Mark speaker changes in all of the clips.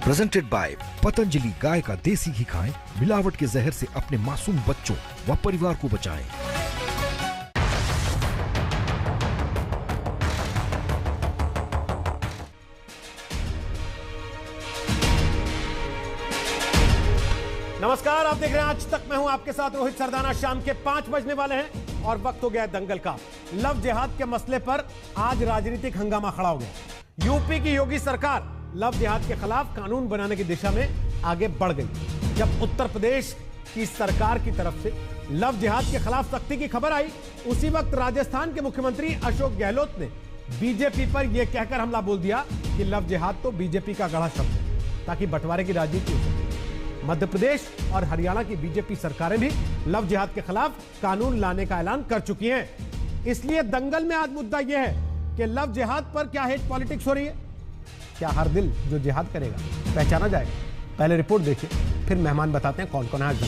Speaker 1: Presented by Patanjali गाय का देसी घी खाएं, मिलावट के जहर से अपने मासूम बच्चों व परिवार को बचाएं।
Speaker 2: नमस्कार, आप देख रहे हैं आज तक। मैं हूं आपके साथ रोहित सरदाना। शाम के 5 बजने वाले हैं और वक्त हो गया है दंगल का। लव जिहाद के मसले पर आज राजनीतिक हंगामा खड़ा हो गया। यूपी की योगी सरकार लव जिहाद के खिलाफ कानून बनाने की दिशा में आगे बढ़ गई। जब उत्तर प्रदेश की सरकार की तरफ से लव जिहाद के खिलाफ सख्ती की खबर आई, उसी वक्त राजस्थान के मुख्यमंत्री अशोक गहलोत ने बीजेपी पर यह कहकर हमला बोल दिया कि लव जिहाद तो बीजेपी का गढ़ा शब्द है, ताकि बंटवारे की राजनीति हो सके। मध्य प्रदेश और हरियाणा की बीजेपी सरकारें भी लव जिहाद के खिलाफ कानून लाने का ऐलान कर चुकी हैं। इसलिए दंगल में आज मुद्दा यह है कि लव जिहाद पर क्या हेट पॉलिटिक्स हो रही है। क्या हर दिल जो जिहाद करेगा पहचाना जाएगा? पहले रिपोर्ट देखिए, फिर मेहमान बताते हैं कौन कौन है आज।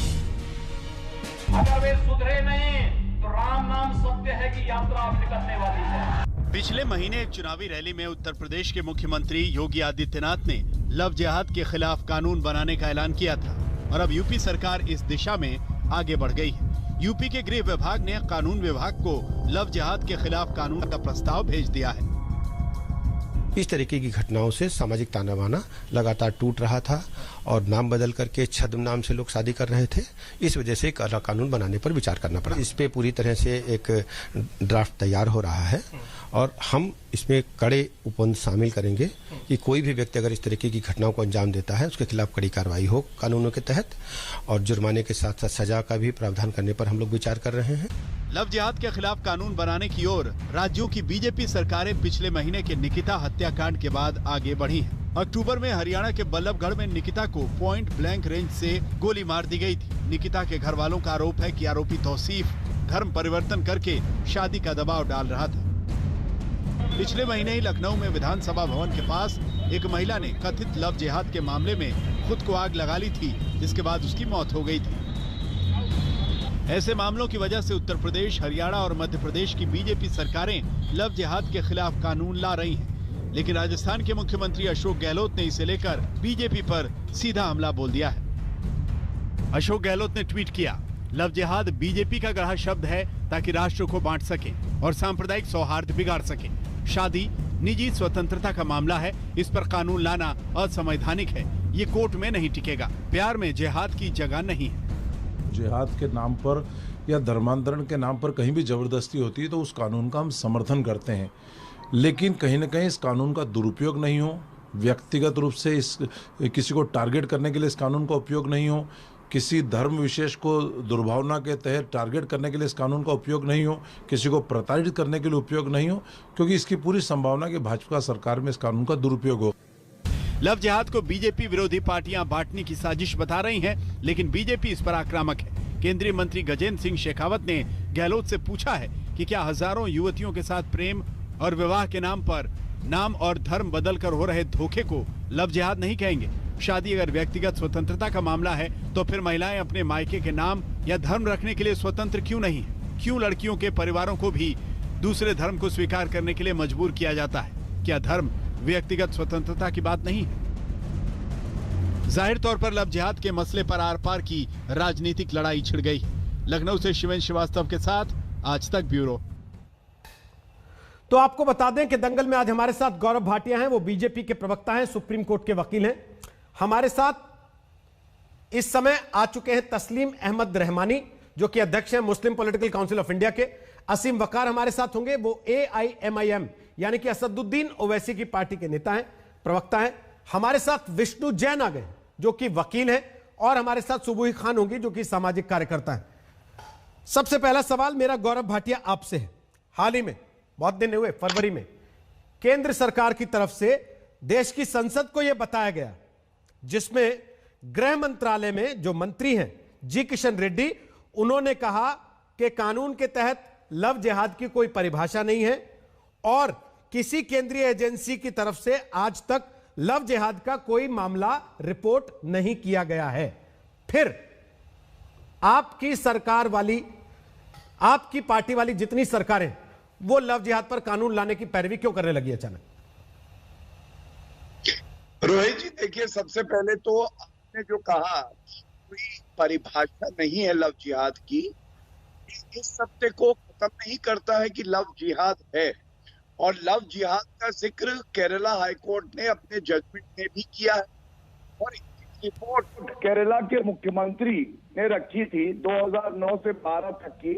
Speaker 3: अगर वे सुधरे नहीं तो राम नाम सत्य है कि यात्रा अब निकलने वाली है।
Speaker 4: पिछले महीने एक चुनावी रैली में उत्तर प्रदेश के मुख्यमंत्री योगी आदित्यनाथ ने लव जिहाद के खिलाफ कानून बनाने का ऐलान किया था और अब यूपी सरकार इस दिशा में आगे बढ़ गई है। यूपी के गृह विभाग ने कानून विभाग को लव जिहाद के खिलाफ कानून का प्रस्ताव भेज दिया है।
Speaker 5: इस तरीके की घटनाओं से सामाजिक ताना बाना लगातार टूट रहा था और नाम बदल करके छद्म नाम से लोग शादी कर रहे थे। इस वजह से कानून बनाने पर विचार करना पड़ा। इस पे पूरी तरह से एक ड्राफ्ट तैयार हो रहा है और हम इसमें कड़े उपबंध शामिल करेंगे कि कोई भी व्यक्ति अगर इस तरीके की घटनाओं को अंजाम देता है उसके खिलाफ कड़ी कार्रवाई हो कानूनों के तहत, और जुर्माने के साथ साथ सजा का भी प्रावधान करने पर हम लोग विचार कर रहे हैं।
Speaker 4: लव जिहाद के खिलाफ कानून बनाने की ओर राज्यों की बीजेपी सरकारें पिछले महीने के निकिता हत्याकांड के बाद आगे बढ़ी हैं। अक्टूबर में हरियाणा के बल्लभगढ़ में निकिता को पॉइंट ब्लैंक रेंज से गोली मार दी गई थी। निकिता के घर वालों का आरोप है कि आरोपी तौसीफ धर्म परिवर्तन करके शादी का दबाव डाल रहा था। पिछले महीने ही लखनऊ में विधानसभा भवन के पास एक महिला ने कथित लव जिहाद के मामले में खुद को आग लगा ली थी, जिसके बाद उसकी मौत हो गई थी। ऐसे मामलों की वजह से उत्तर प्रदेश, हरियाणा और मध्य प्रदेश की बीजेपी सरकारें लव जिहाद के खिलाफ कानून ला रही हैं। लेकिन राजस्थान के मुख्यमंत्री अशोक गहलोत ने इसे लेकर बीजेपी पर सीधा हमला बोल दिया है। अशोक गहलोत ने ट्वीट किया, लव जिहाद बीजेपी का गढ़ा शब्द है ताकि राष्ट्र को बांट सके और सांप्रदायिक सौहार्द बिगाड़ सके। शादी निजी स्वतंत्रता का मामला है, इस पर कानून लाना असंवैधानिक है। ये कोर्ट में नहीं टिकेगा। प्यार में जिहाद की जगह नहीं है।
Speaker 6: जिहाद के नाम पर या धर्मांतरण के नाम पर कहीं भी जबरदस्ती होती है तो उस कानून का हम समर्थन करते हैं, लेकिन कहीं न कहीं इस कानून का दुरुपयोग नहीं हो, व्यक्तिगत रूप से इस किसी को टारगेट करने के लिए इस कानून का उपयोग नहीं हो, किसी धर्म विशेष को दुर्भावना के तहत टारगेट करने के लिए इस कानून का उपयोग नहीं हो, किसी को प्रताड़ित करने के लिए उपयोग नहीं हो, क्योंकि इसकी पूरी संभावना कि भाजपा सरकार में इस कानून का दुरुपयोग हो।
Speaker 4: लव जिहाद को बीजेपी विरोधी पार्टियां बांटने की साजिश बता रही हैं, लेकिन बीजेपी इस पर आक्रामक है। केंद्रीय मंत्री गजेंद्र सिंह शेखावत ने गहलोत से पूछा है कि क्या हजारों युवतियों के साथ प्रेम और विवाह के नाम पर नाम और धर्म बदलकर हो रहे धोखे को लव जिहाद नहीं कहेंगे। शादी अगर व्यक्तिगत स्वतंत्रता का मामला है तो फिर महिलाएं अपने मायके के नाम या धर्म रखने के लिए स्वतंत्र क्यों नहीं है? क्यों लड़कियों के परिवारों को भी दूसरे धर्म को स्वीकार करने के लिए मजबूर किया जाता है? क्या धर्म व्यक्तिगत स्वतंत्रता की बात नहीं है? जाहिर तौर पर लव जिहाद के मसले पर आर पार की राजनीतिक लड़ाई छिड़ गई। लखनऊ से शिवेंद्र श्रीवास्तव के साथ आज तक ब्यूरो।
Speaker 2: तो आपको बता दें कि दंगल में आज हमारे साथ गौरव भाटिया हैं। वो बीजेपी के प्रवक्ता हैं, सुप्रीम कोर्ट के वकील हैं। हमारे साथ इस समय आ चुके हैं तस्लीम अहमद रहमानी, जो कि अध्यक्ष हैं मुस्लिम पॉलिटिकल काउंसिल ऑफ इंडिया के। असीम वकार हमारे साथ होंगे, वो AIMIM यानी कि असदुद्दीन ओवैसी की पार्टी के नेता हैं, प्रवक्ता हैं। हमारे साथ विष्णु जैन आ गए, जो कि वकील हैं, और हमारे साथ सुबुही खान होंगी, जो कि सामाजिक कार्यकर्ता हैं। सबसे पहला सवाल मेरा गौरव भाटिया आपसे है। हाल ही में, बहुत दिन हुए, फरवरी में केंद्र सरकार की तरफ से देश की संसद को यह बताया गया, जिसमें गृह मंत्रालय में जो मंत्री हैं जी किशन रेड्डी, उन्होंने कहा कि कानून के तहत लव जिहाद की कोई परिभाषा नहीं है और किसी केंद्रीय एजेंसी की तरफ से आज तक लव जिहाद का कोई मामला रिपोर्ट नहीं किया गया है। फिर आपकी सरकार वाली, आपकी पार्टी वाली जितनी सरकारें, वो लव जिहाद पर कानून लाने की पैरवी क्यों करने लगी अचानक?
Speaker 7: रोहित जी देखिए, सबसे पहले तो आपने जो कहा कोई परिभाषा नहीं है लव जिहाद की, इस सत्य को खत्म नहीं करता है कि लव जिहाद है। और लव जिहाद का जिक्र केरला हाईकोर्ट ने अपने जजमेंट में भी किया है और रिपोर्ट केरला के मुख्यमंत्री ने रखी थी 2009 से 12 तक की।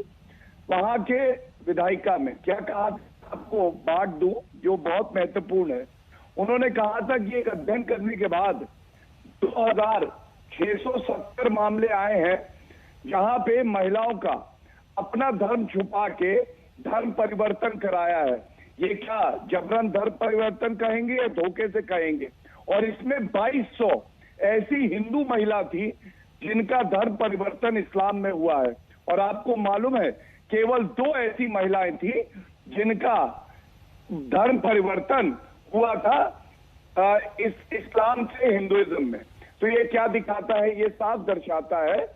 Speaker 7: वहां के विधायिका में क्या कहा, आपको बात दूं जो बहुत महत्वपूर्ण है। उन्होंने कहा था कि एक अध्ययन करने के बाद 2670 मामले आए हैं जहां पे महिलाओं का अपना धर्म छुपा के धर्म परिवर्तन कराया है। ये क्या जबरन धर्म परिवर्तन कहेंगे या धोखे से कहेंगे? और इसमें 2200 ऐसी हिंदू महिला थी जिनका धर्म परिवर्तन इस्लाम में हुआ है। और आपको मालूम है केवल 2 ऐसी महिलाएं थी जिनका धर्म परिवर्तन हुआ था इस इस्लाम से हिंदुइज्म में। तो ये क्या दिखाता है? ये साफ दर्शाता है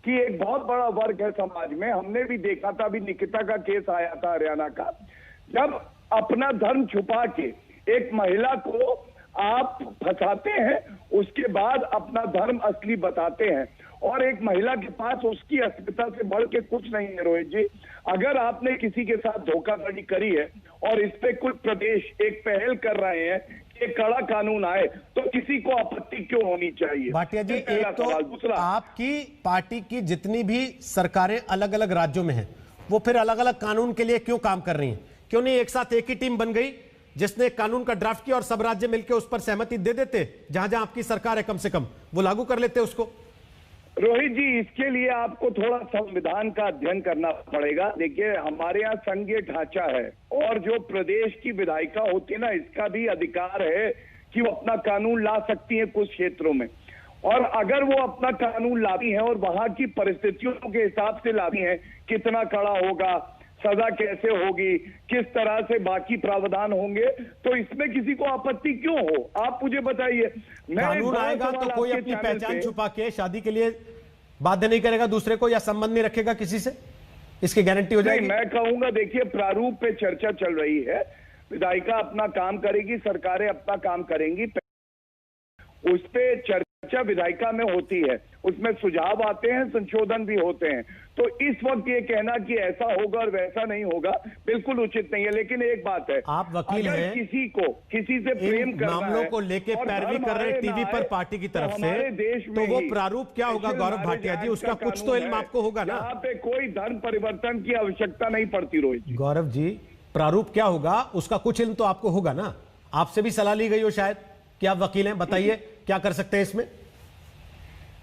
Speaker 7: कि एक बहुत बड़ा वर्ग है समाज में। हमने भी देखा था, अभी निकिता का केस आया था हरियाणा का, जब अपना धर्म छुपा के एक महिला को आप फंसाते हैं, उसके बाद अपना धर्म असली बताते हैं। और एक महिला के पास उसकी अस्मिता से बढ़ के कुछ नहीं है रोहित जी। अगर आपने किसी के साथ धोखाधड़ी करी है और इस पे कुछ प्रदेश एक पहल कर रहे हैं कि कड़ा कानून आए, तो किसी को आपत्ति क्यों होनी चाहिए?
Speaker 2: भाटिया जी, एक तो आपकी पार्टी की जितनी भी सरकारें अलग अलग राज्यों में हैं, वो फिर अलग अलग कानून के लिए क्यों काम कर रही हैं? क्यों नहीं एक साथ एक ही टीम बन गई जिसने कानून का ड्राफ्ट किया और सब राज्य मिलकर उस पर सहमति दे देते? जहां जहां आपकी सरकार है कम से कम वो लागू कर लेते उसको।
Speaker 7: रोहित जी, इसके लिए आपको थोड़ा संविधान का अध्ययन करना पड़ेगा। देखिए, हमारे यहाँ संघीय ढांचा है और जो प्रदेश की विधायिका होती है ना, इसका भी अधिकार है कि वो अपना कानून ला सकती है कुछ क्षेत्रों में। और अगर वो अपना कानून लाती है और वहां की परिस्थितियों के हिसाब से लाती है, कितना कड़ा होगा, सजा कैसे होगी, किस तरह से बाकी प्रावधान होंगे, तो इसमें किसी को आपत्ति क्यों हो? आप मुझे बताइए।
Speaker 2: कानून आएगा तो कोई अपनी पहचान छुपा के शादी के लिए बाध्य नहीं करेगा दूसरे को, या संबंध नहीं रखेगा किसी से, इसकी गारंटी हो जाएगी?
Speaker 7: मैं कहूंगा, देखिए, प्रारूप पे चर्चा चल रही है। विधायिका अपना काम करेगी, सरकारें अपना काम करेंगी, उस पे चर्चा विधायिका में होती है, उसमें सुझाव आते हैं, संशोधन भी होते हैं। तो इस वक्त ये कहना कि ऐसा होगा और वैसा नहीं होगा बिल्कुल उचित नहीं है। लेकिन एक बात है,
Speaker 2: आप वकील हैं,
Speaker 7: किसी को किसी से प्रेम करना है,
Speaker 2: मामलों को लेके पैरवी कर रहे टीवी पर पार्टी की तरफ से, तो वो प्रारूप क्या होगा गौरव भाटिया जी? उसका कुछ तो इल्म आपको होगा ना।
Speaker 7: यहाँ पे कोई धर्म परिवर्तन की आवश्यकता नहीं पड़ती रोहित जी।
Speaker 2: गौरव जी, प्रारूप क्या होगा उसका कुछ इल्म तो आपको होगा ना। आपसे भी सलाह ली गई हो शायद कि आप वकील हैं, बताइए क्या कर सकते हैं इसमें?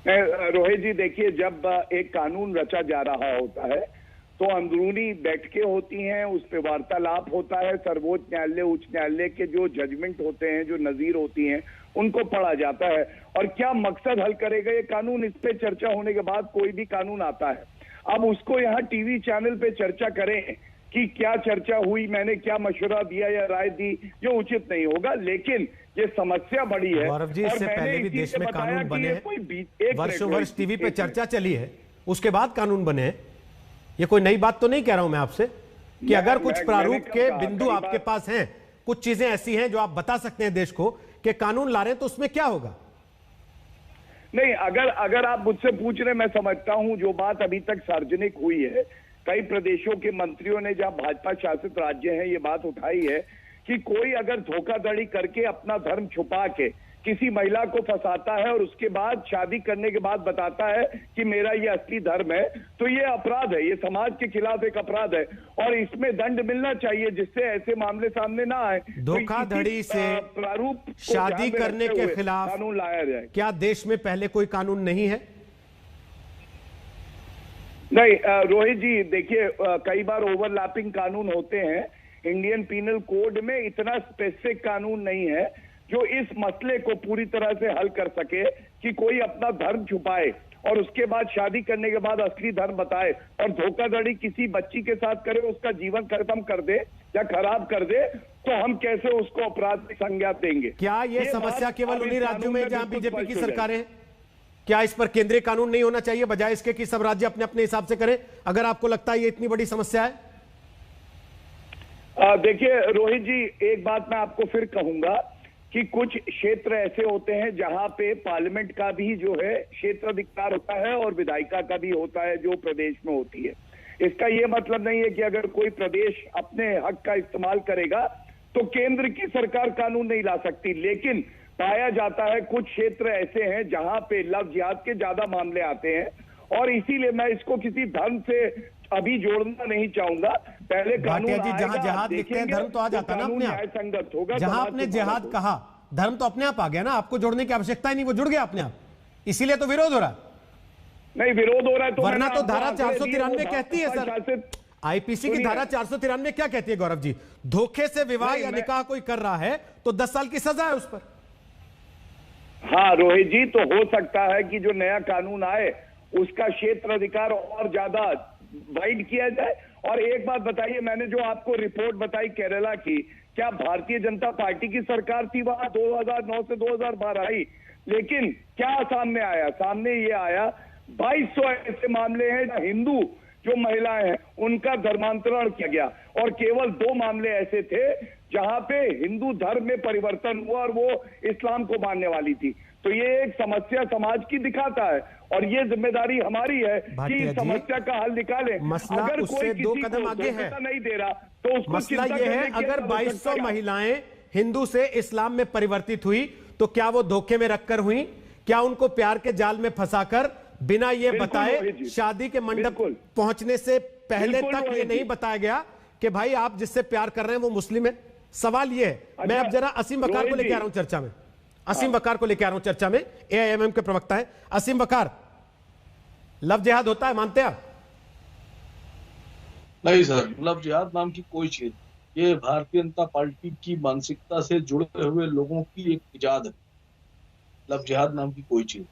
Speaker 7: रोहित जी, देखिए, जब एक कानून रचा जा रहा होता है तो अंदरूनी बैठकें होती हैं, उस पर वार्तालाप होता है, सर्वोच्च न्यायालय, उच्च न्यायालय के जो जजमेंट होते हैं, जो नजीर होती हैं, उनको पढ़ा जाता है। और क्या मकसद हल करेगा ये कानून, इस पे चर्चा होने के बाद कोई भी कानून आता है। अब उसको यहाँ टीवी चैनल पे चर्चा करें कि क्या चर्चा हुई, मैंने क्या मशवरा दिया या राय दी, जो उचित नहीं होगा। लेकिन ये समस्या बड़ी है।
Speaker 2: गौरव जी, इससे पहले भी देश में कानून बने हैं, वर्षों वर्ष टीवी पे चर्चा चली है, उसके बाद कानून बने हैं। ये कोई नई बात तो नहीं कह रहा हूं मैं आपसे कि अगर कुछ प्रारूप के बिंदु आपके पास हैं, कुछ चीजें ऐसी हैं जो आप बता सकते हैं देश को कि कानून ला रहे हैं, तो उसमें क्या होगा?
Speaker 7: नहीं, अगर आप मुझसे पूछ रहे, मैं समझता हूं जो बात अभी तक सार्वजनिक हुई है, कई प्रदेशों के मंत्रियों ने, जहां भाजपा शासित राज्य हैं, ये बात उठाई है कि कोई अगर धोखाधड़ी करके अपना धर्म छुपा के किसी महिला को फंसाता है और उसके बाद शादी करने के बाद बताता है कि मेरा ये असली धर्म है, तो ये अपराध है, ये समाज के खिलाफ एक अपराध है और इसमें दंड मिलना चाहिए जिससे ऐसे मामले सामने ना आए।
Speaker 2: धोखाधड़ी से
Speaker 7: प्रारूप
Speaker 2: शादी करने के खिलाफ
Speaker 7: कानून लाया जाए।
Speaker 2: क्या देश में पहले कोई कानून नहीं है?
Speaker 7: नहीं रोहित जी, देखिए, कई बार ओवरलैपिंग कानून होते हैं। इंडियन पीनल कोड में इतना स्पेसिफिक कानून नहीं है जो इस मसले को पूरी तरह से हल कर सके कि कोई अपना धर्म छुपाए और उसके बाद शादी करने के बाद असली धर्म बताए और धोखाधड़ी किसी बच्ची के साथ करे, उसका जीवन खत्म कर दे या खराब कर दे, तो हम कैसे उसको अपराध की संज्ञा देंगे?
Speaker 2: क्या ये समस्या केवल उन्हीं राज्यों में जहां बीजेपी की सरकारें हैं? क्या इस पर केंद्रीय कानून नहीं होना चाहिए बजाय इसके कि सब राज्य अपने अपने हिसाब से करें, अगर आपको लगता है ये इतनी बड़ी समस्या है?
Speaker 7: देखिए रोहित जी, एक बात मैं आपको फिर कहूंगा कि कुछ क्षेत्र ऐसे होते हैं जहां पे पार्लियामेंट का भी जो है क्षेत्राधिकार होता है और विधायिका का भी होता है जो प्रदेश में होती है। इसका ये मतलब नहीं है कि अगर कोई प्रदेश अपने हक का इस्तेमाल करेगा तो केंद्र की सरकार कानून नहीं ला सकती, लेकिन पाया जाता है कुछ क्षेत्र ऐसे हैं जहां पे लव जिहाद के ज्यादा मामले आते हैं, और इसीलिए मैं इसको किसी धर्म से अभी जोड़ना नहीं चाहूंगा। पहले कानून
Speaker 2: भाटिया जी, जहां जिहाद लिखते हैं धर्म तो आ जाता ना अपने आप,
Speaker 7: संगत होगा।
Speaker 2: जहां आपने जिहाद कहा धर्म तो अपने आप आ गया ना, आपको जोड़ने की आवश्यकता ही नहीं, वो जुड़ गया अपने आप, इसीलिए तो विरोध हो रहा है।
Speaker 7: नहीं, विरोध हो रहा है तो
Speaker 2: वरना तो धारा
Speaker 7: आपको
Speaker 2: 493 कहती है सर, आईपीसी की धारा 493 क्या कहती है गौरव जी? धोखे से विवाह या निकाह कोई कर रहा है तो 10 साल की सजा है उस पर।
Speaker 7: हाँ रोहित जी, तो हो सकता है कि जो नया कानून आए उसका क्षेत्र अधिकार और ज्यादा वाइड किया जाए। और एक बात बताइए, मैंने जो आपको रिपोर्ट बताई केरला की, क्या भारतीय जनता पार्टी की सरकार थी वहां 2009 से 2012 आई, लेकिन क्या सामने आया? सामने ये आया 2200 ऐसे मामले हैं जहां हिंदू जो महिलाएं हैं उनका धर्मांतरण किया गया, और केवल 2 मामले ऐसे थे जहां पे हिंदू धर्म में परिवर्तन हुआ और वो इस्लाम को मानने वाली थी। तो ये एक समस्या समाज की दिखाता है, और ये जिम्मेदारी हमारी है कि इस समस्या का हल निकालें।
Speaker 2: मसला
Speaker 7: अगर
Speaker 2: उससे
Speaker 7: कोई
Speaker 2: 2
Speaker 7: किसी
Speaker 2: कदम
Speaker 7: को
Speaker 2: आगे है,
Speaker 7: नहीं दे रहा तो उसको
Speaker 2: मसला
Speaker 7: चिंता
Speaker 2: ये है
Speaker 7: करने की
Speaker 2: अगर
Speaker 7: आवश्यकता
Speaker 2: 2200
Speaker 7: क्या?
Speaker 2: महिलाएं हिंदू से इस्लाम में परिवर्तित हुई तो क्या वो धोखे में रखकर हुई? क्या उनको प्यार के जाल में फंसाकर बिना ये
Speaker 7: बिल्कुल
Speaker 2: बताए
Speaker 7: रोहित जी,
Speaker 2: शादी के मंडप
Speaker 7: बिल्कुल।
Speaker 2: पहुंचने से पहले
Speaker 7: बिल्कुल
Speaker 2: तक ये
Speaker 7: रोहित
Speaker 2: नहीं
Speaker 7: जी।
Speaker 2: बताया गया कि भाई आप जिससे प्यार कर रहे हैं वो मुस्लिम है? सवाल ये है। मैं अब जरा असीम वकार को
Speaker 7: रोहित
Speaker 2: लेके आ रहा हूं चर्चा में, असीम वकार को लेके आ रहा हूं चर्चा में, एआईएमएम के प्रवक्ता है असीम वकार। लव जिहाद होता है, मानते हैं आप?
Speaker 8: नहीं सर, लव जिहाद नाम की कोई चीज, ये भारतीय जनता पार्टी की मानसिकता से जुड़े हुए लोगों की एक इजाद है। लव जिहाद नाम की कोई चीज।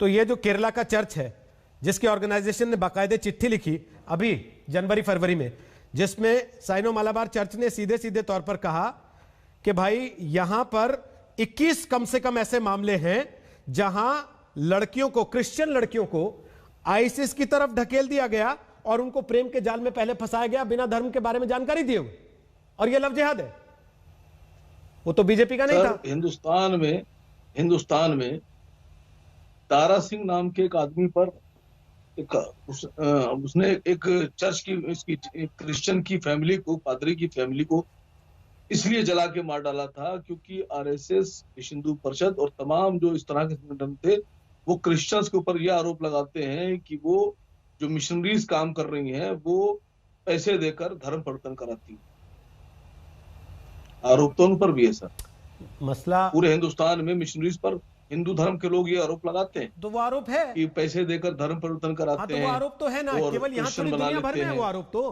Speaker 2: तो ये जो केरला का चर्च है जिसकी ऑर्गेनाइजेशन ने बाकायदे चिट्ठी लिखी अभी जनवरी फरवरी में, जिसमें साइनो मालाबार चर्च ने सीधे सीधे तौर पर कहा कि भाई यहां पर 21 कम से कम ऐसे मामले हैं जहां लड़कियों को, क्रिश्चियन लड़कियों को आईसिस की तरफ ढकेल दिया गया और उनको प्रेम के जाल में पहले फंसाया गया बिना धर्म के बारे में जानकारी दिए हुए, और यह लव जिहाद है। वो तो बीजेपी का नहीं था।
Speaker 8: हिंदुस्तान में तारा सिंह नाम के एक आदमी पर उसने एक चर्च की, इसकी क्रिश्चियन की फैमिली को, पादरी की फैमिली को इसलिए जला के मार डाला था क्योंकि आरएसएस, विश्व हिंदू परिषद और तमाम जो इस तरह के संगठन थे वो क्रिश्चियंस के ऊपर यह आरोप लगाते हैं कि वो जो मिशनरीज काम कर रही हैं वो पैसे देकर धर्म परिवर्तन कराती। आरोप तो उन पर भी है सर।
Speaker 2: मसला
Speaker 8: पूरे हिंदुस्तान में मिशनरीज पर हिंदू धर्म के लोग ये आरोप लगाते हैं।
Speaker 2: तो वो आरोप है
Speaker 8: कि पैसे देकर धर्म परिवर्तन कराते हैं।
Speaker 2: वो आरोप तो है ना, केवल यहां
Speaker 8: क्रिश्चियन
Speaker 2: थोड़ी
Speaker 8: बना
Speaker 2: दुनिया भर में
Speaker 8: लेते
Speaker 2: है वो
Speaker 8: हैं।
Speaker 2: आरोप तो,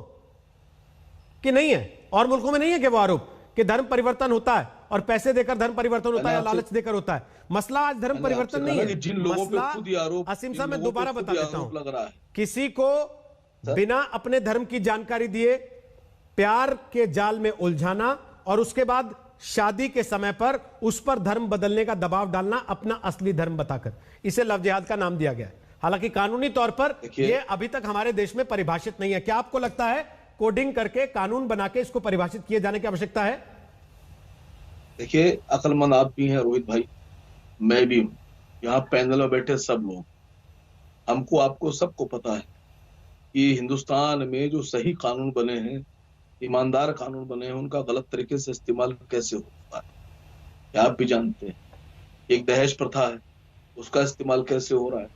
Speaker 2: कि नहीं है? और मुल्कों में नहीं है कि वो आरोप कि धर्म परिवर्तन होता है और पैसे देकर धर्म परिवर्तन होता है या लालच देकर होता है? मसला आज धर्म परिवर्तन नहीं है।
Speaker 8: जिन लोगों पे
Speaker 2: मसला,
Speaker 8: खुद ये आरोप,
Speaker 2: असीम साहब मैं दोबारा बता देता
Speaker 8: लग
Speaker 2: हूं,
Speaker 8: रहा है
Speaker 2: किसी को बिना अपने धर्म की जानकारी दिए प्यार के जाल में उलझाना और उसके बाद शादी के समय पर उस पर धर्म बदलने का दबाव डालना अपना असली धर्म बताकर, इसे लव जिहाद का नाम दिया गया है। हालांकि कानूनी तौर पर यह अभी तक हमारे देश में परिभाषित नहीं है। क्या आपको लगता है कोडिंग करके, कानून बना के इसको परिभाषित किए जाने की आवश्यकता है?
Speaker 8: देखिए, अक्लमंद आप भी हैं रोहित भाई, मैं भी हूं, यहाँ पैनल में बैठे सब लोग, हमको आपको सबको पता है कि हिंदुस्तान में जो सही कानून बने हैं, ईमानदार कानून बने हैं, उनका गलत तरीके से इस्तेमाल कैसे होता है, ये आप भी जानते हैं। एक दहेज प्रथा है, उसका इस्तेमाल कैसे हो रहा है।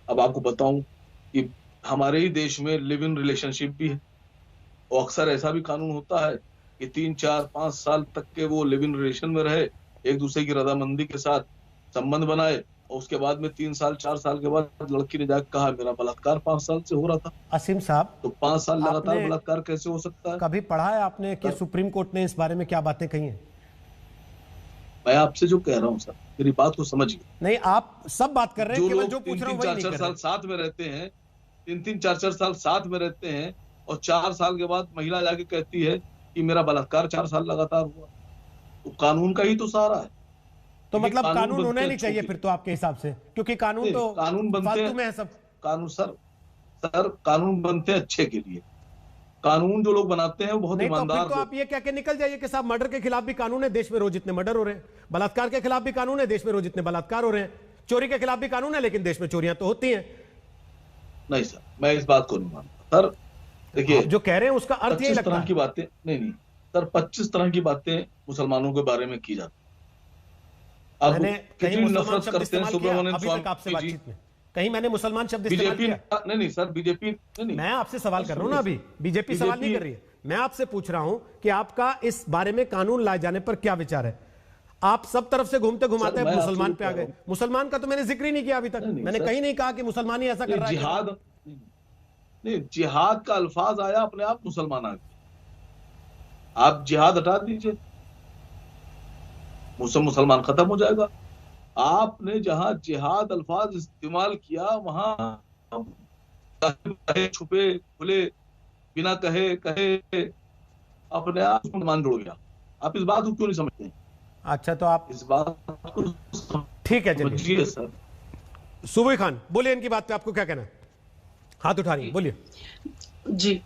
Speaker 8: अब आपको बताऊं कि हमारे ही देश में लिव इन रिलेशनशिप भी है, और अक्सर ऐसा भी कानून होता है कि 3, 4, 5 साल तक के वो लिव इन रिलेशन में रहे, एक दूसरे की रजामंदी के साथ संबंध बनाए, और उसके बाद में 3 साल 4 साल के बाद लड़की ने जाकर कहा मेरा बलात्कार 5 साल से हो रहा था।
Speaker 2: असीम साहब,
Speaker 8: तो 5 साल लगातार बलात्कार कैसे हो सकता है?
Speaker 2: कभी पढ़ा है आपने कि सुप्रीम कोर्ट ने इस बारे में क्या बातें कही हैं?
Speaker 8: मैं आपसे जो कह रहा हूँ सर, मेरी बात को समझिए।
Speaker 2: नहीं, आप सब बात कर रहे हैं, केवल जो पूछ रहा हूं वही
Speaker 8: 3-3, 4-4 साल साथ में रहते हैं, 3-3, 4-4 साल साथ में रहते हैं, और 4 साल के बाद महिला जाके कहती है कि मेरा बलात्कार 4 साल लगातार हुआ, तो कानून का ही तो सहारा है।
Speaker 2: तो मतलब कानून होना नहीं चाहिए फिर तो आपके हिसाब से, क्योंकि कानून तो
Speaker 8: कानून बनते
Speaker 2: फालतू में है सब।
Speaker 8: कानून सर कानून बनते हैं अच्छे के लिए, कानून जो लोग बनाते हैं वो बहुत
Speaker 2: नहीं तो
Speaker 8: ईमानदार
Speaker 2: फिर तो आप ये कह के निकल जाइए कि साहब मर्डर के खिलाफ भी कानून है, देश में रोज इतने मर्डर हो रहे हैं, बलात्कार के खिलाफ भी कानून है, देश में रोज इतने बलात्कार हो रहे हैं, चोरी के खिलाफ भी कानून है, लेकिन देश में चोरियां तो होती हैं।
Speaker 8: नहीं सर, मैं इस बात को नहीं मानता सर। देखिए
Speaker 2: जो कह रहे हैं उसका अर्थ यही
Speaker 8: 25
Speaker 2: लगता
Speaker 8: तरह
Speaker 2: है।
Speaker 8: की बातें नहीं सर, 25 तरह की बातें मुसलमानों के बारे में की जाती। अब
Speaker 2: मैंने कहीं
Speaker 8: कितनी
Speaker 2: मुसलमान
Speaker 8: नफरत
Speaker 2: शब्द
Speaker 8: करते हैं
Speaker 2: इस्तेमाल किया
Speaker 8: सुब्रमण्यम
Speaker 2: अभी तक आपसे
Speaker 8: स्वामी जी।
Speaker 2: बातचीत में? कहीं मैंने मुसलमान शब्द इस्तेमाल
Speaker 8: बीजेपी
Speaker 2: किया?
Speaker 8: नहीं सर, बीजेपी नहीं।
Speaker 2: मैं आपसे सवाल कर रहा हूं ना, अभी बीजेपी सवाल नहीं कर रही है, मैं आपसे पूछ रहा हूं कि आपका इस बारे में कानून लाए जाने पर क्या विचार है? आप सब तरफ से घूमते घुमाते
Speaker 8: सर, मैं
Speaker 2: मुसलमान
Speaker 8: आपसे
Speaker 2: पे आ गए। मुसलमान का तो मैंने जिक्र ही नहीं किया अभी तक, मैंने
Speaker 8: सर।
Speaker 2: कहीं नहीं कहा कि मुसलमान ही ऐसा कर रहा है।
Speaker 8: जिहाद नहीं, जिहाद का अल्फाज आया अपने आप मुसलमान आ गए। आप जिहाद हटा दीजिए, मुसलमान खत्म हो जाएगा। आपने जहां जिहाद अल्फाज इस्तेमाल किया वहां कहे छुपे खुले बिना कहे अपने आप मुसलमान जुड़ गया। आप इस बात को क्यों नहीं समझते?
Speaker 2: अच्छा तो आप
Speaker 8: इस बात को
Speaker 2: ठीक है, चलिए
Speaker 8: समझिए सर।
Speaker 2: सुबह खान बोलिए, इनकी बात पे आपको क्या कहना है? हाथ उठा रही है, बोलिए।
Speaker 9: जी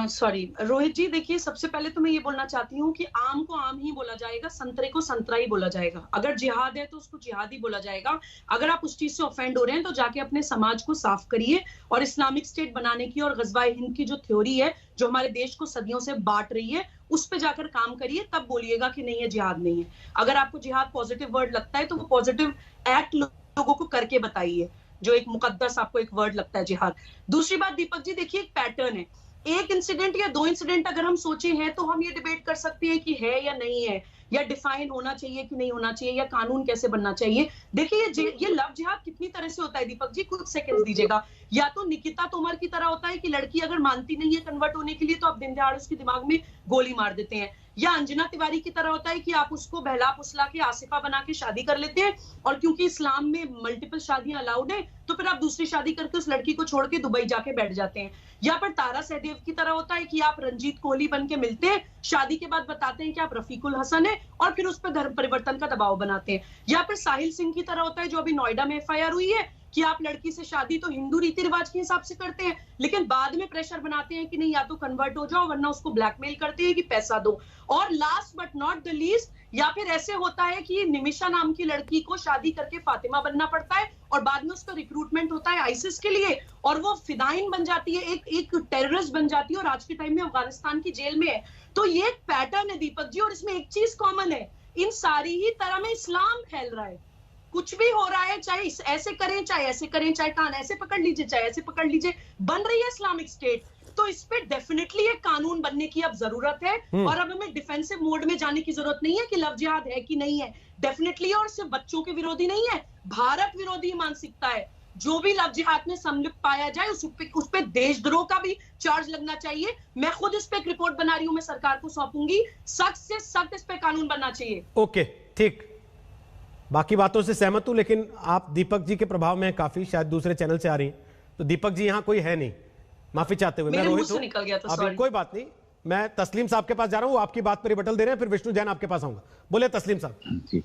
Speaker 9: सॉरी रोहित जी, देखिए सबसे पहले तो मैं ये बोलना चाहती हूँ कि आम को आम ही बोला जाएगा, संतरे को संतरा ही बोला जाएगा। अगर जिहाद है तो उसको जिहाद ही बोला जाएगा। अगर आप उस चीज से ऑफेंड हो रहे हैं तो जाके अपने समाज को साफ करिए और इस्लामिक स्टेट बनाने की और गजवाए हिंद की जो थ्योरी है जो हमारे देश को सदियों से बांट रही है उस पे जाकर काम करिए, तब बोलिएगा कि नहीं है जिहाद नहीं है। अगर आपको जिहाद पॉजिटिव वर्ड लगता है तो वो पॉजिटिव एक्ट लोगों को करके बताइए, जो एक मुकद्दस आपको एक वर्ड लगता है जिहाद। दूसरी बात दीपक जी, देखिए एक पैटर्न है, एक इंसिडेंट या दो इंसिडेंट अगर हम सोचे हैं तो हम ये डिबेट कर सकते हैं कि है या नहीं है, या डिफाइन होना चाहिए कि नहीं होना चाहिए, या कानून कैसे बनना चाहिए। देखिए ये लव जिहाद कितनी तरह से होता है दीपक जी, कुछ सेकंड्स दीजिएगा। या तो निकिता तोमर की तरह होता है कि लड़की अगर मानती नहीं है कन्वर्ट होने के लिए तो आप दिन दहाड़ उसके दिमाग में गोली मार देते हैं, या अंजना तिवारी की तरह होता है कि आप उसको बहला फुसला के आसिफा बना के शादी कर लेते हैं, और क्योंकि इस्लाम में मल्टीपल शादियां अलाउड है तो फिर आप दूसरी शादी करके उस लड़की को छोड़ के दुबई जाके बैठ जाते हैं। या फिर तारा सहदेव की तरह होता है कि आप रंजीत कोहली बन के मिलते हैं, शादी के बाद बताते हैं कि आप रफीकुल हसन है और फिर उस पर धर्म परिवर्तन का दबाव बनाते हैं। या फिर साहिल सिंह की तरह होता है जो अभी नोएडा में FIR हुई है कि आप लड़की से शादी तो हिंदू रीति रिवाज के हिसाब से करते हैं, लेकिन बाद में प्रेशर बनाते हैं कि नहीं या तो कन्वर्ट हो जाओ वरना उसको ब्लैकमेल करते हैं कि पैसा दो। और last but not the least, या फिर ऐसे होता है कि निमिषा नाम की लड़की को शादी करके फातिमा बनना पड़ता है और बाद में उसका रिक्रूटमेंट होता है आईसिस के लिए और वो फिदाइन बन जाती है, एक टेररिस्ट बन जाती है और आज के टाइम में अफगानिस्तान की जेल में है। तो ये एक पैटर्न है दीपक जी, और इसमें एक चीज कॉमन है, इन सारी ही तरह में इस्लाम फैल रहा है। कुछ भी हो रहा है, चाहे ऐसे करें चाहे ऐसे करें, चाहे कान ऐसे पकड़ लीजिए चाहे ऐसे पकड़ लीजिए, बन रही है इस्लामिक स्टेट। तो इस पे डेफिनेटली एक कानून बनने की अब जरूरत है और अब हमें डिफेंसिव मोड में जाने की जरूरत नहीं है कि लव जिहाद है कि नहीं है, डेफिनेटली। और सिर्फ बच्चों के विरोधी नहीं है, भारत विरोधी मानसिकता है। जो भी लव जिहाद में सम्मिलित पाया जाए उस पे देशद्रोह का भी चार्ज लगना चाहिए। मैं खुद इस पे एक रिपोर्ट बना रही हूं, मैं सरकार को सौंपूंगी, सख्त से सख्त इस पे कानून बनना चाहिए।
Speaker 2: ओके ठीक, बाकी बातों से सहमत हूं, लेकिन आप दीपक जी के प्रभाव में काफी, शायद दूसरे चैनल से आ रही हैं, तो दीपक जी यहाँ कोई है नहीं, माफी चाहते हुए। मैं रोहित हूं,
Speaker 9: निकल गया था,
Speaker 2: अभी कोई बात नहीं, मैं तस्लीम साहब के पास जा रहा हूं, आपकी बात पर रिबटल दे रहे हैं, फिर विष्णु जैन आपके पास आऊंगा। बोले तस्लीम साहब।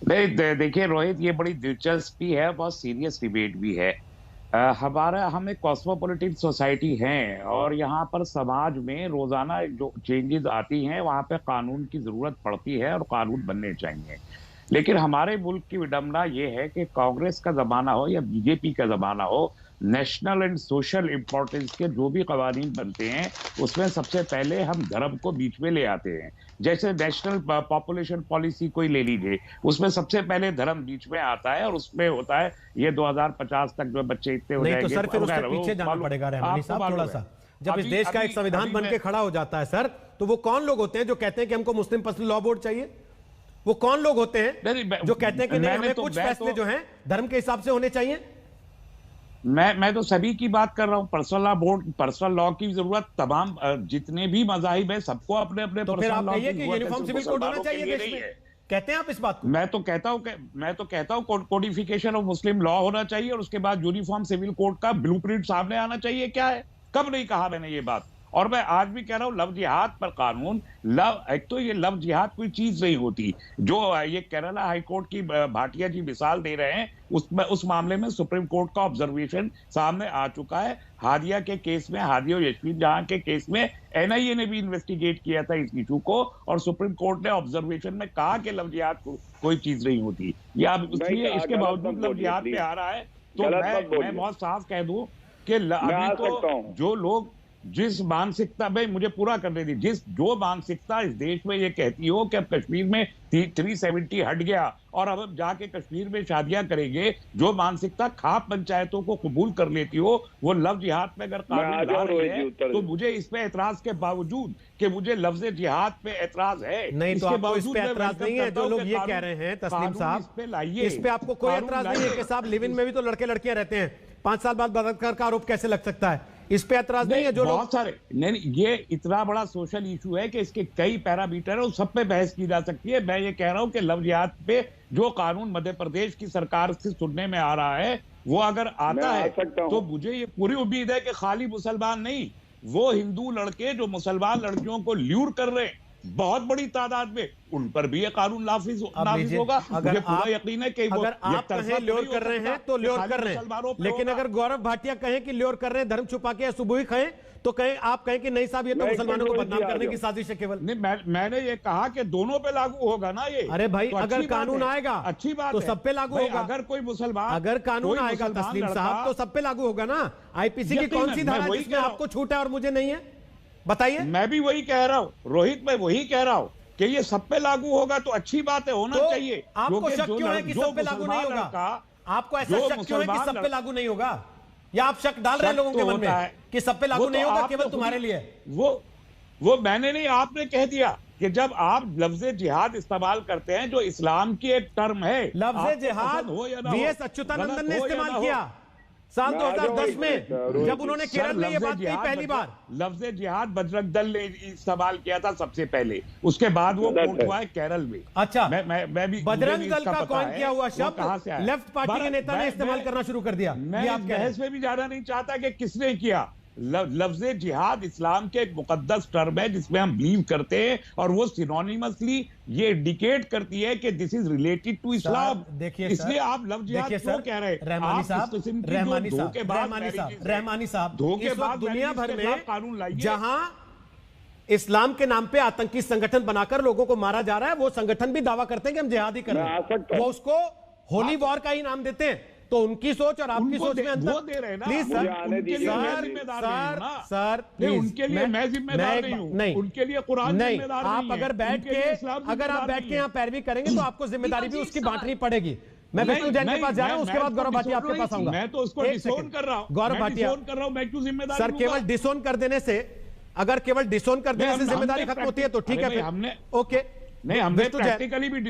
Speaker 10: नहीं देखिए रोहित, ये बड़ी दिलचस्पी है, बहुत सीरियस डिबेट भी है। हम एक कॉस्मोपॉलिटन सोसाइटी हैं और यहाँ पर समाज में रोजाना जो चेंजेस आती हैं वहाँ पे कानून की जरूरत पड़ती है और कानून बनने चाहिए। लेकिन हमारे मुल्क की विडंबना ये है कि कांग्रेस का जमाना हो या बीजेपी का जमाना हो, नेशनल एंड सोशल इंपॉर्टेंस के जो भी कवानीन बनते हैं उसमें सबसे पहले हम धर्म को बीच में ले आते हैं। जैसे नेशनल पॉपुलेशन पॉलिसी कोई ले लीजिए, उसमें सबसे पहले धर्म बीच में आता है और उसमें होता है ये 2050 तक जो बच्चे इतने हो जाएंगे।
Speaker 2: नहीं तो सर फिर उसके पीछे जाना पड़ेगा रहमानी साहब थोड़ा सा। जब इस देश का एक संविधान बन के खड़ा हो जाता है सर, तो वो कौन लोग होते हैं जो कहते हैं कि हमको मुस्लिम पर्सनल लॉ बोर्ड चाहिए? वो कौन लोग होते हैं जो कहते हैं कि नहीं हमें कुछ फैसले जो हैं धर्म के हिसाब से होने चाहिए?
Speaker 10: मैं तो सभी की बात कर रहा हूँ। पर्सनल लॉ की जरूरत तमाम जितने भी मजाहिब है सबको अपने अपने
Speaker 2: तो फिर आप कहिए कि यूनिफॉर्म सिविल कोड होना चाहिए देश में, कहते हैं आप इस बात को?
Speaker 10: मैं तो कहता हूँ कोडिफिकेशन ऑफ मुस्लिम लॉ होना चाहिए और उसके बाद यूनिफॉर्म सिविल कोड का ब्लूप्रिंट सामने आना चाहिए। क्या है, कब नहीं कहा मैंने ये बात? और मैं आज भी कह रहा हूं लव जिहाद पर कानून, एक तो ये लव जिहाद कोई चीज नहीं होती। जो ये केरला हाईकोर्ट की भाटिया जी मिसाल दे रहे हैं, उस मामले में सुप्रीम कोर्ट का ऑब्जर्वेशन सामने आ चुका है। हादिया के केस में, हादिया और यशवीर जहां के केस में एनआईए ने भी इन्वेस्टिगेट किया था इस इशू को, और सुप्रीम कोर्ट ने ऑब्जर्वेशन में कहा कि लव जिहाद कोई चीज नहीं होती। या इसलिए इसके बावजूद लव जिहाद पे आ रहा है, तो मैं बहुत साफ कह दूं कि अभी तो जो लोग जिस मानसिकता में, मुझे पूरा करने दी, जो मानसिकता इस देश में ये कहती हो कि अब कश्मीर में 370 हट गया और अब हम जाके कश्मीर में शादियां करेंगे, जो मानसिकता खाप पंचायतों को कबूल कर लेती हो, वो लव जिहाद में अगर कानून ला रही है तो मुझे इस पे एतराज के बावजूद कि मुझे लफ्ज जिहाद पे एतराज है,
Speaker 2: नहीं तो आपको इस पे एतराज नहीं है। जो लोग ये कह रहे हैं तस्लीम साहब, इस पे आपको कोई एतराज नहीं है कि साहब लिव इन में भी तो लड़के लड़कियां रहते हैं, 5 साल बाद बलात्कार का आरोप कैसे लग सकता है? इस पे एतराज नहीं है। जो
Speaker 10: बहुत सारे नहीं, ये इतना बड़ा सोशल इशू है कि इसके कई पैरामीटर है, उस सब पे बहस की जा सकती है। मैं ये कह रहा हूं कि लव जिहाद पे जो कानून मध्य प्रदेश की सरकार से सुनने में आ रहा है, वो अगर आता है तो मुझे ये पूरी उम्मीद है कि खाली मुसलमान नहीं, वो हिंदू लड़के जो मुसलमान लड़कियों को ल्यूर कर रहे हैं बहुत बड़ी तादाद में, उन पर भी ये कानून नाफिज होगा। मुझे पूरा यकीन है कि
Speaker 2: अगर आप कहें ल्योर कर रहे हैं तो ल्योर कर रहे हैं, लेकिन अगर गौरव भाटिया कहें कि ल्योर कर रहे हैं, धर्म छुपा के सुबह कहें, तो कहें आप कहें कि नहीं साहब ये तो मुसलमानों को बदनाम करने की साजिश है केवल।
Speaker 10: नहीं, मैंने ये कहा कि दोनों पे लागू होगा ना ये।
Speaker 2: अरे भाई
Speaker 10: तो
Speaker 2: अगर कानून आएगा
Speaker 10: अच्छी बात
Speaker 2: तो सब पे लागू होगा।
Speaker 10: अगर कोई मुसलमान,
Speaker 2: अगर कानून आएगा तस्लीम साहब तो सब पे लागू होगा ना। आईपीसी की कौन सी धारा जिसमें आपको छूट है और मुझे नहीं है, बताइए।
Speaker 10: मैं भी वही कह रहा हूँ रोहित, मैं वही कह रहा हूँ कि ये सब पे लागू होगा तो अच्छी बात है, होना चाहिए।
Speaker 2: आपको शक क्यों है कि सब पे लागू नहीं होगा? आपको ऐसा शक क्यों है कि सब पे लागू नहीं होगा? या आप शक डाल रहे हैं लोगों के मन में कि सब पे लागू नहीं होगा, केवल तुम्हारे लिए?
Speaker 10: वो मैंने नहीं, आपने कह दिया कि जब आप लफ्ज जिहाद इस्तेमाल करते हैं, जो इस्लाम की एक टर्म है,
Speaker 2: लफ्ज जिहाद वीएस अच्युतानंदन ने इस्तेमाल किया साल 2010 में, जब उन्होंने केरल में ये बात कही पहली बार।
Speaker 10: लफ्ज जिहाद बजरंग दल ने इस्तेमाल किया था सबसे पहले, उसके बाद वो कोट हुआ है केरल में।
Speaker 2: अच्छा,
Speaker 10: मैं भी
Speaker 2: बजरंग दल का कॉइन किया हुआ शब्द लेफ्ट पार्टी के नेता ने इस्तेमाल करना शुरू कर दिया।
Speaker 10: मैं बहस में भी जाना नहीं चाहता कि किसने किया। लफ्ज जिहाद इस्लाम के एक मुकद्दस टर्म है जिसमें हम बिलीव करते हैं, और वो सिनोनिमसली ये इंडिकेट करती है कि this is related to Islam.
Speaker 2: देखिए
Speaker 10: इसलिए आप लफ्ज जिहाद क्यों कह रहे हैं?
Speaker 2: रहमानी साहब, इस वक्त दुनिया भर में
Speaker 10: कानून लाइए
Speaker 2: जहां इस्लाम के नाम पे आतंकी संगठन बनाकर लोगों को मारा जा रहा है, वो संगठन भी दावा करते हैं कि हम जिहाद ही कर रहे हैं, वो उसको होली वॉर का ही नाम देते हैं। तो उनकी सोच और आपकी सोच में अंतर। प्लीज सर, सर प्लीज,
Speaker 10: उनके लिए मैं जिम्मेदार नहीं हूं,
Speaker 2: नहीं
Speaker 10: उनके लिए कुरान जिम्मेदार नहीं है।
Speaker 2: आप अगर बैठ के यहाँ पैरवी करेंगे तो आपको जिम्मेदारी भी उसकी बांटनी पड़ेगी। मैं विष्णु जैन के पास जा रहा हूं, उसके बाद गौरव भाटिया आपके पास आऊंगा।
Speaker 10: मैं तो उसको डिसोन कर रहा हूं।
Speaker 2: गौरव भाटिया,
Speaker 10: मैं क्यों जिम्मेदारी?
Speaker 2: सर केवल डिसोन कर देने से, अगर केवल डिसोन कर देने से जिम्मेदारी खत्म होती है तो ठीक है, हमने ओके।
Speaker 10: नहीं, हमने प्रैक्टिकली भी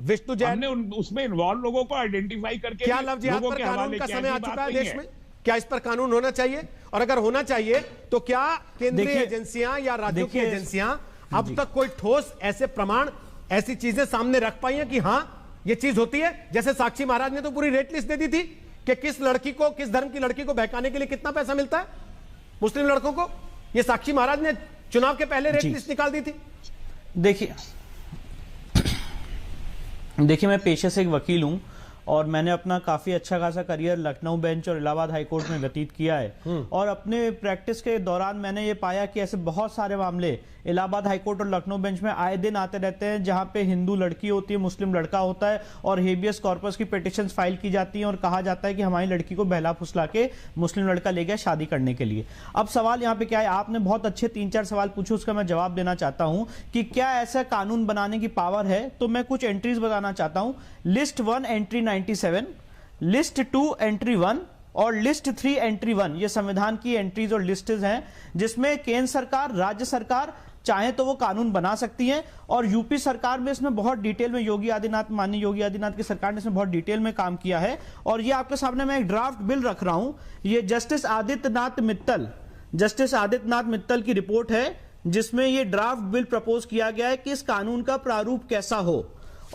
Speaker 2: विष्णु जैन
Speaker 10: हमने उसमें इन्वॉल्व लोगों को आइडेंटिफाई करके,
Speaker 2: क्या लव जिहाद पर कानून का समय आ चुका है देश में? क्या इस पर कानून होना चाहिए? और अगर होना चाहिए तो क्या केंद्रीय एजेंसियां या राज्यों की एजेंसियां अब तक कोई ठोस ऐसे प्रमाण, ऐसी चीजें सामने रख पाई हैं कि हाँ ये चीज होती है? जैसे साक्षी महाराज ने तो पूरी रेट लिस्ट दे दी थी कि किस लड़की को, किस धर्म की लड़की को बहकाने के लिए कितना पैसा मिलता है मुस्लिम लड़कों को। ये साक्षी महाराज ने चुनाव के पहले रेट लिस्ट निकाल दी थी।
Speaker 11: देखिए मैं पेशे से एक वकील हूं और मैंने अपना काफी अच्छा खासा करियर लखनऊ बेंच और इलाहाबाद हाईकोर्ट में व्यतीत किया है, और अपने प्रैक्टिस के दौरान मैंने ये पाया कि ऐसे बहुत सारे मामले इलाहाबाद हाईकोर्ट और लखनऊ बेंच में आए दिन आते रहते हैं, जहां पे हिंदू लड़की होती है, मुस्लिम लड़का होता है, और हेबियस कॉर्पस की पिटिशंस फाइल की जाती हैं और कहा जाता है कि हमारी लड़की को बहला फुसला के मुस्लिम लड़का ले गया शादी करने के लिए। अब सवाल यहाँ पे क्या है, आपने बहुत अच्छे 3-4 सवाल पूछे, उसका मैं जवाब देना चाहता हूँ कि क्या ऐसा कानून बनाने की पावर है। तो मैं कुछ एंट्रीज बताना चाहता हूँ। लिस्ट 1 एंट्री 97, लिस्ट 2 एंट्री 1 और लिस्ट 3 एंट्री 1, ये संविधान की एंट्रीज और लिस्टेज हैं, जिसमें केंद्र सरकार, राज्य सरकार चाहे तो वो कानून बना सकती हैं। और यूपी सरकार में इसमें बहुत डिटेल में योगी आदित्यनाथ, माननीय योगी आदित्यनाथ की सरकार ने इसमें बहुत डिटेल में काम किया है। और ये आपके सामने मैं एक ड्राफ्ट बिल रख रहा हूं, ये जस्टिस आदित्यनाथ मित्तल की रिपोर्ट है, जिसमें ये ड्राफ्ट बिल प्रपोज किया गया है कि इस कानून का प्रारूप कैसा हो।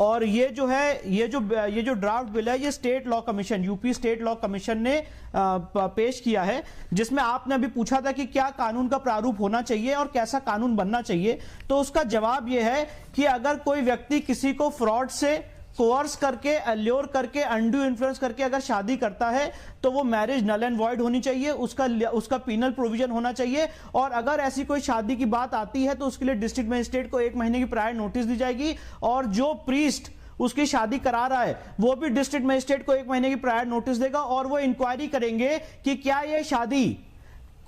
Speaker 11: और ये जो ड्राफ्ट बिल है ये state law commission, UP state law commission ने पेश किया है, जिसमें आपने अभी पूछा था कि क्या कानून का प्रारूप होना चाहिए और कैसा कानून बनना चाहिए। तो उसका जवाब यह है कि अगर कोई व्यक्ति किसी को फ्रॉड से, कोर्स करके, अल्योर करके, अनड्यू इन्फ्लुएंस करके अगर शादी करता है तो वो मैरिज नल एंड वॉइड होनी चाहिए, उसका पीनल प्रोविजन होना चाहिए। और अगर ऐसी कोई शादी की बात आती है तो उसके लिए डिस्ट्रिक्ट मजिस्ट्रेट को 1 महीने की प्रायर नोटिस दी जाएगी, और जो प्रीस्ट उसकी शादी करा रहा है वो भी डिस्ट्रिक्ट मजिस्ट्रेट को 1 महीने की प्रायर नोटिस देगा, और वो इंक्वायरी करेंगे कि क्या ये शादी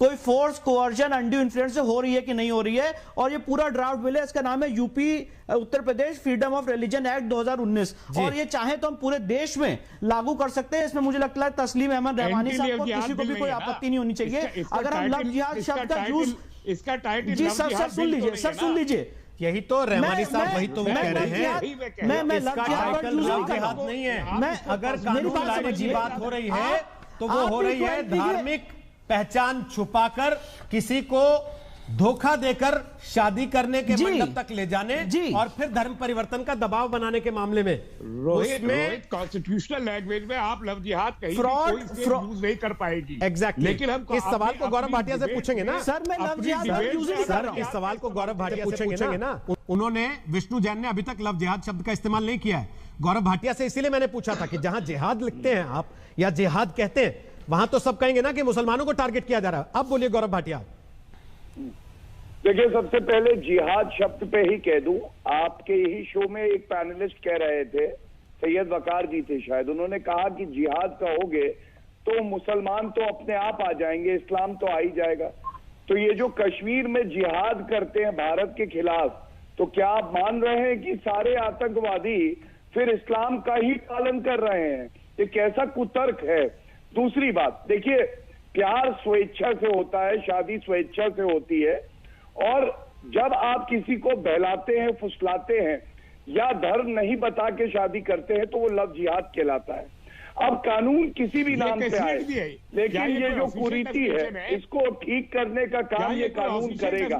Speaker 11: कोई फोर्स, कोअर्जन, अनड्यू इन्फ्लुएंस से हो रही है कि नहीं हो रही है। और ये पूरा ड्राफ्ट बिल है, इसका नाम है UP Uttar Pradesh freedom of religion act 2019, और ये चाहे तो हम पूरे देश में लागू कर सकते हैं। इसमें मुझे लगता है तस्लीम अहमद रहमानी साहब को, किसी को भी कोई आपत्ति नहीं होनी चाहिए अगर हम लव जिहाद शब्द का यूज,
Speaker 10: इसका टाइटल
Speaker 11: जी सर सुन लीजिए, सर सुन लीजिए,
Speaker 2: यही तो रहमानी साहब वही तो कह रहे हैं।
Speaker 11: मैं लव जिहाद
Speaker 2: नहीं है, अगर कानून लाने की बात हो रही है तो वो हो रही है धार्मिक पहचान छुपाकर किसी को धोखा देकर शादी करने के मंडप तक ले जाने और फिर धर्म परिवर्तन का दबाव बनाने के मामले में।
Speaker 10: रोहित कॉन्स्टिट्यूशनल लैंग्वेज में आप लव जिहाद कहीं कोई यूज नहीं कर पाएगी।
Speaker 2: एग्जैक्टली, लेकिन हम इस सवाल को गौरव भाटिया से पूछेंगे ना।
Speaker 11: सर मैं लव जिहाद यूज नहीं कर रहा हूं।
Speaker 2: इस सवाल को गौरव भाटिया से पूछेंगे ना। उन्होंने, विष्णु जैन ने अभी तक लव जिहाद शब्द का इस्तेमाल नहीं किया है। गौरव भाटिया से इसीलिए मैंने पूछा था कि जहां जिहाद लिखते हैं आप या जिहाद कहते हैं, वहां तो सब कहेंगे ना कि मुसलमानों को टारगेट किया जा रहा है। अब बोलिए गौरव भाटिया।
Speaker 7: देखिए, सबसे पहले जिहाद शब्द पे ही कह दूं, आपके यही शो में एक पैनलिस्ट कह रहे थे, सैयद वकार जी थे शायद, उन्होंने कहा कि जिहाद कहोगे तो मुसलमान तो अपने आप आ जाएंगे, इस्लाम तो आ ही जाएगा। तो ये जो कश्मीर में जिहाद करते हैं भारत के खिलाफ, तो क्या आप मान रहे हैं कि सारे आतंकवादी फिर इस्लाम का ही पालन कर रहे हैं? ये कैसा कुतर्क है। दूसरी बात देखिए, प्यार स्वेच्छा से होता है, शादी स्वेच्छा से होती है, और जब आप किसी को बहलाते हैं, फुसलाते हैं या धर्म नहीं बता के शादी करते हैं तो वो लव जिहाद कहलाता है। अब कानून किसी भी नाम से आए, लेकिन ये जो कुरीति है इसको ठीक करने का काम ये कानून करेगा।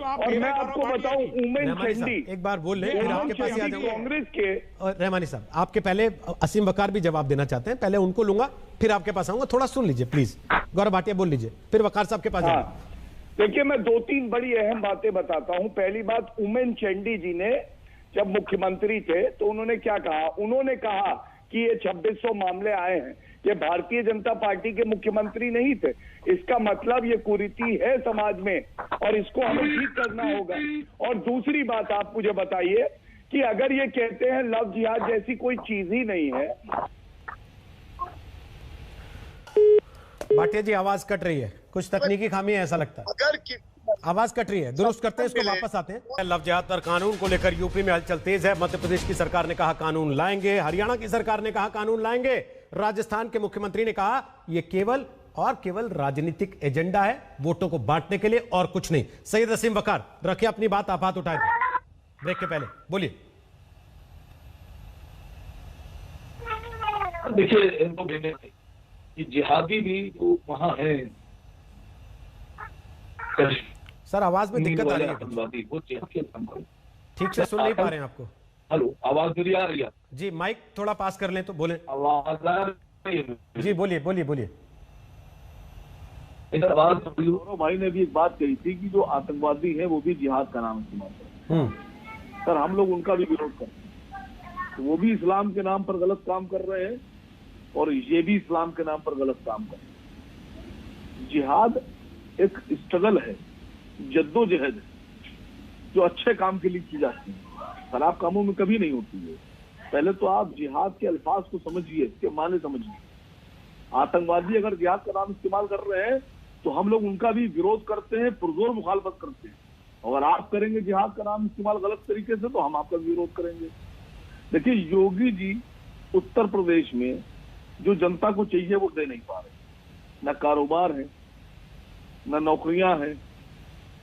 Speaker 7: और मैं आपको बताऊं, उमेन चंडी,
Speaker 2: एक बार बोल लें फिर आपके पास आ जाऊंगा।
Speaker 7: कांग्रेस के
Speaker 2: रहमानी साहब, आपके पहले असीम वकार भी जवाब देना चाहते हैं, पहले उनको लूंगा फिर आपके पास आऊंगा। थोड़ा सुन लीजिए प्लीज, गौरव भाटिया बोल लीजिए, फिर वकार साहब के पास जाऊंगा।
Speaker 7: देखिए, मैं 2-3 बड़ी अहम बातें बताता हूं। पहली बात, उमेन चंडी जी ने जब मुख्यमंत्री थे तो उन्होंने क्या कहा? उन्होंने कहा कि ये 2600 मामले आए हैं, ये भारतीय जनता पार्टी के मुख्यमंत्री नहीं थे। इसका मतलब ये कुरीति है समाज में और इसको हमें ठीक करना होगा। और दूसरी बात, आप मुझे बताइए कि अगर ये कहते हैं लव जिहाद जैसी कोई चीज ही नहीं है।
Speaker 2: भाटिया जी, आवाज कट रही है, कुछ तकनीकी खामी है ऐसा लगता है, आवाज कट रही है, दुरुस्त करते हैं इसको, वापस आते हैं। लव जिहाद पर कानून को लेकर यूपी में हलचल तेज है। मध्य प्रदेश की सरकार ने कहा कानून लाएंगे, हरियाणा की सरकार ने कहा कानून लाएंगे, राजस्थान के मुख्यमंत्री ने कहा यह केवल और केवल राजनीतिक एजेंडा है, वोटों को बांटने के लिए और कुछ नहीं। सैयद असीम वकार, रखिए अपनी बात, आप हाथ उठाए थे ब्रेक के पहले, बोलिए।
Speaker 8: देखिए, जिहादी भी तो वहां है।
Speaker 2: सर आवाज में दिक्कत आ रही है, ठीक से सुन नहीं पा रहे हैं आपको।
Speaker 8: हेलो, आवाज मेरी आ रही है?
Speaker 2: जी, माइक थोड़ा पास कर लें तो बोले।
Speaker 8: आवाज आ रही है?
Speaker 2: जी बोलिए बोलिए बोलिए।
Speaker 12: गौरव भाई ने भी एक बात कही थी कि जो आतंकवादी है वो भी जिहाद का नाम इस्तेमाल करते हैं। सर, हम लोग उनका भी विरोध करते हैं। तो वो भी इस्लाम के नाम पर गलत काम कर रहे हैं और ये भी इस्लाम के नाम पर गलत काम कर रहे हैं। जिहाद एक स्ट्रगल है, जद्दोजहद है, जो अच्छे काम के लिए की जाती है, खराब कामों में कभी नहीं होती है। पहले तो आप जिहाद के अल्फाज को समझिए, इसके माने समझिए। आतंकवादी अगर जिहाद का नाम इस्तेमाल कर रहे हैं तो हम लोग उनका भी विरोध करते हैं, पुरजोर मुखालफत करते हैं। अगर आप करेंगे जिहाद का नाम इस्तेमाल गलत तरीके से तो हम आपका विरोध करेंगे। देखिए, योगी जी उत्तर प्रदेश में जो जनता को चाहिए वो दे नहीं पा रहे। न कारोबार है, न नौकरियां हैं,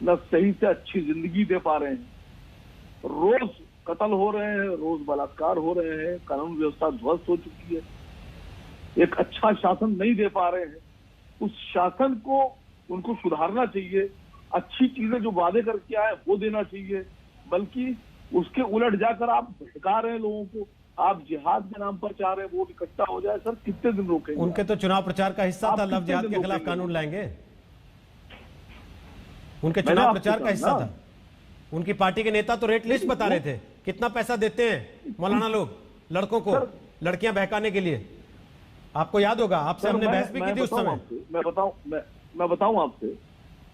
Speaker 12: न सही से अच्छी जिंदगी दे पा रहे हैं। रोज कत्ल हो रहे हैं, रोज बलात्कार हो रहे हैं, कानून व्यवस्था ध्वस्त हो चुकी है, एक अच्छा शासन नहीं दे पा रहे हैं। उस शासन को उनको सुधारना चाहिए, अच्छी चीजें जो वादे करके आए वो देना चाहिए, बल्कि उसके उलट जाकर आप भटका रहे हैं लोगों को, आप जिहाद के नाम पर चाह रहे हैं वोट इकट्ठा हो जाए। सर कितने दिन रोकेंगे?
Speaker 2: उनके तो चुनाव प्रचार का हिस्सा था, लव जिहाद के खिलाफ कानून लाएंगे, उनके चुनाव प्रचार का हिस्सा था। उनकी पार्टी के नेता तो रेट लिस्ट बता रहे थे, कितना पैसा देते हैं मौलाना लोग लड़कों को लड़कियां बहकाने के लिए। आपको याद होगा, आपसे हमने बहस भी की थी उस समय।
Speaker 12: मैं बताऊं आपसे,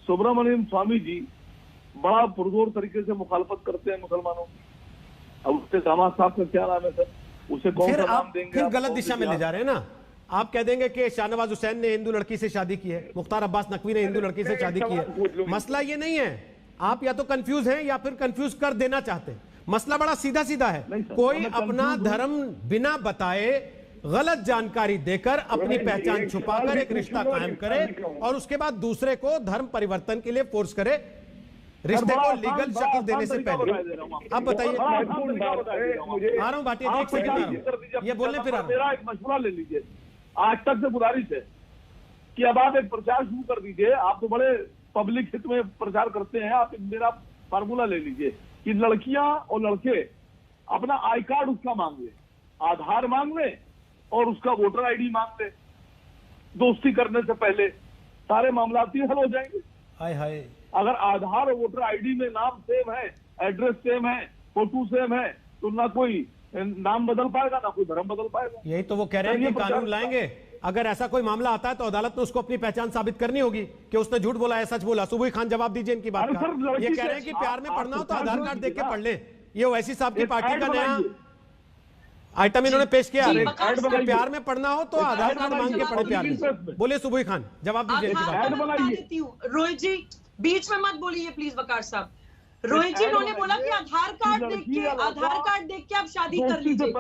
Speaker 12: सुब्रमण्यम स्वामी जी बड़ा पुरजोर तरीके से मुखालफत करते हैं मुसलमानों की। अब उसके दामाद साहब का क्या नाम है सर? उसे कौन सा नाम देंगे?
Speaker 2: फिर गलत दिशा में ले जा रहे हैं ना। आप कह देंगे कि शाहनवाज हुसैन ने हिंदू लड़की से शादी की है, मुख्तार अब्बास नकवी ने हिंदू लड़की से शादी की है। मसला ये नहीं है, आप या तो कंफ्यूज हैं या फिर कंफ्यूज कर देना चाहते हैं। मसला बड़ा सीधा सीधा है, कोई अपना धर्म बिना बताए गलत जानकारी देकर अपनी पहचान छुपाकर एक रिश्ता कायम करे और उसके बाद दूसरे को धर्म परिवर्तन के लिए फोर्स करे, रिश्ते को लीगल शक्ल देने से पहले। आप बताइए। आ रहा हूं भाटिया जी, एक सेकंड आ रहा हूं, ये बोलने फिर आ रहा हूं।
Speaker 12: मेरा एक मशवरा ले लीजिए, आज तक से गुजारिश है कि अब आप एक प्रचार शुरू कर दीजिए। आप तो बड़े पब्लिक हित में प्रचार करते हैं, आप मेरा फार्मूला ले लीजिए कि लड़कियां और लड़के अपना आई कार्ड उसका मांग ले, आधार मांग ले और उसका वोटर आईडी मांग ले। दोस्ती करने से पहले सारे मामला हल हो जाएंगे।
Speaker 2: हाय हाय,
Speaker 12: अगर आधार और वोटर आईडी में नाम सेम है, एड्रेस सेम है, फोटो सेम है, तो ना कोई नाम बदल पाएगा ना कोई धर्म बदल पाएगा।
Speaker 2: यही तो वो कह रहे हैं कि कानून लाएंगे। अगर ऐसा कोई मामला आता है तो अदालत में उसको अपनी पहचान साबित करनी होगी कि उसने झूठ बोला है सच बोला। सुबुई खान जवाब दीजिए इनकी बात का। ये कह रहे हैं कि प्यार में पढ़ना हो तो आधार कार्ड देख के पढ़ ले। ये ओवैसी साहब की पार्टी का नया आइटम इन्होंने पेश किया, प्यार में पढ़ना हो तो आधार कार्ड मांग के पढ़े प्यार में। बोले सुबुई खान, जवाब दीजिए।
Speaker 9: रोहित जी बीच में मत बोलिए प्लीज वकार साहब। रोहित जी उन्होंने बोला कि आधार कार्ड देख के आप शादी कर लीजिए।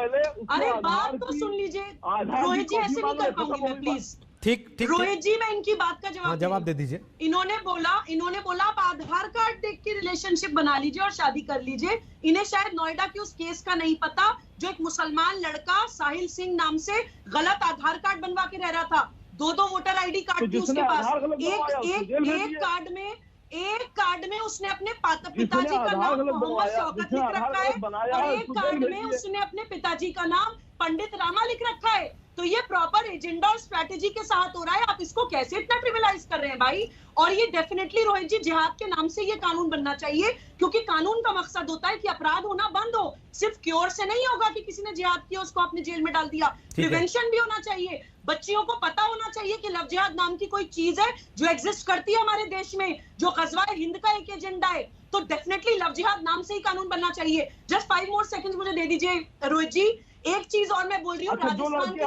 Speaker 9: अरे बात तो सुन लीजिए रोहित जी, ऐसे नहीं कर पाऊंगी मैं प्लीज।
Speaker 2: ठीक
Speaker 9: रोहित जी, मैं इनकी बात का
Speaker 2: जवाब दे दीजिए।
Speaker 9: इन्होंने बोला आप आधार कार्ड देख के रिलेशनशिप बना लीजिए और शादी कर लीजिए। इन्हें शायद नोएडा के उस केस का नहीं पता जो एक मुसलमान लड़का साहिल सिंह नाम से गलत आधार कार्ड बनवा के रह रहा था। दो वोटर आईडी कार्ड थी उसके पास। एक कार्ड में उसने अपने पिताजी का नाम मोहम्मद शौकत लिख रखा है और एक कार्ड में उसने अपने पिताजी का नाम पंडित रामा लिख रखा है। तो ये प्रॉपर एजेंडा और स्ट्रैटेजी के साथ हो रहा है। आप इसको कैसे इतना ट्रिविलाइज कर रहे हैं भाई? और ये डेफिनेटली रोहित जी जिहाद के नाम से ये कानून बनना चाहिए, क्योंकि कानून का मकसद होता है कि अपराध होना बंद हो। सिर्फ क्योर से नहीं होगा कि किसी ने जिहाद किया उसको आपने जेल में डाल दिया, प्रिवेंशन भी होना चाहिए। बच्चियों को पता होना चाहिए कि लव जिहाद नाम की कोई चीज है जो एग्जिस्ट करती है हमारे देश में, जो गजवाए हिंद का एक एजेंडा है। तो डेफिनेटली लव जिहाद नाम से ही कानून बनना चाहिए। जस्ट 5 मोर सेकंड्स मुझे दे दीजिए रोहित जी। एक चीज और मैं बोल रही हूँ, राजस्थान के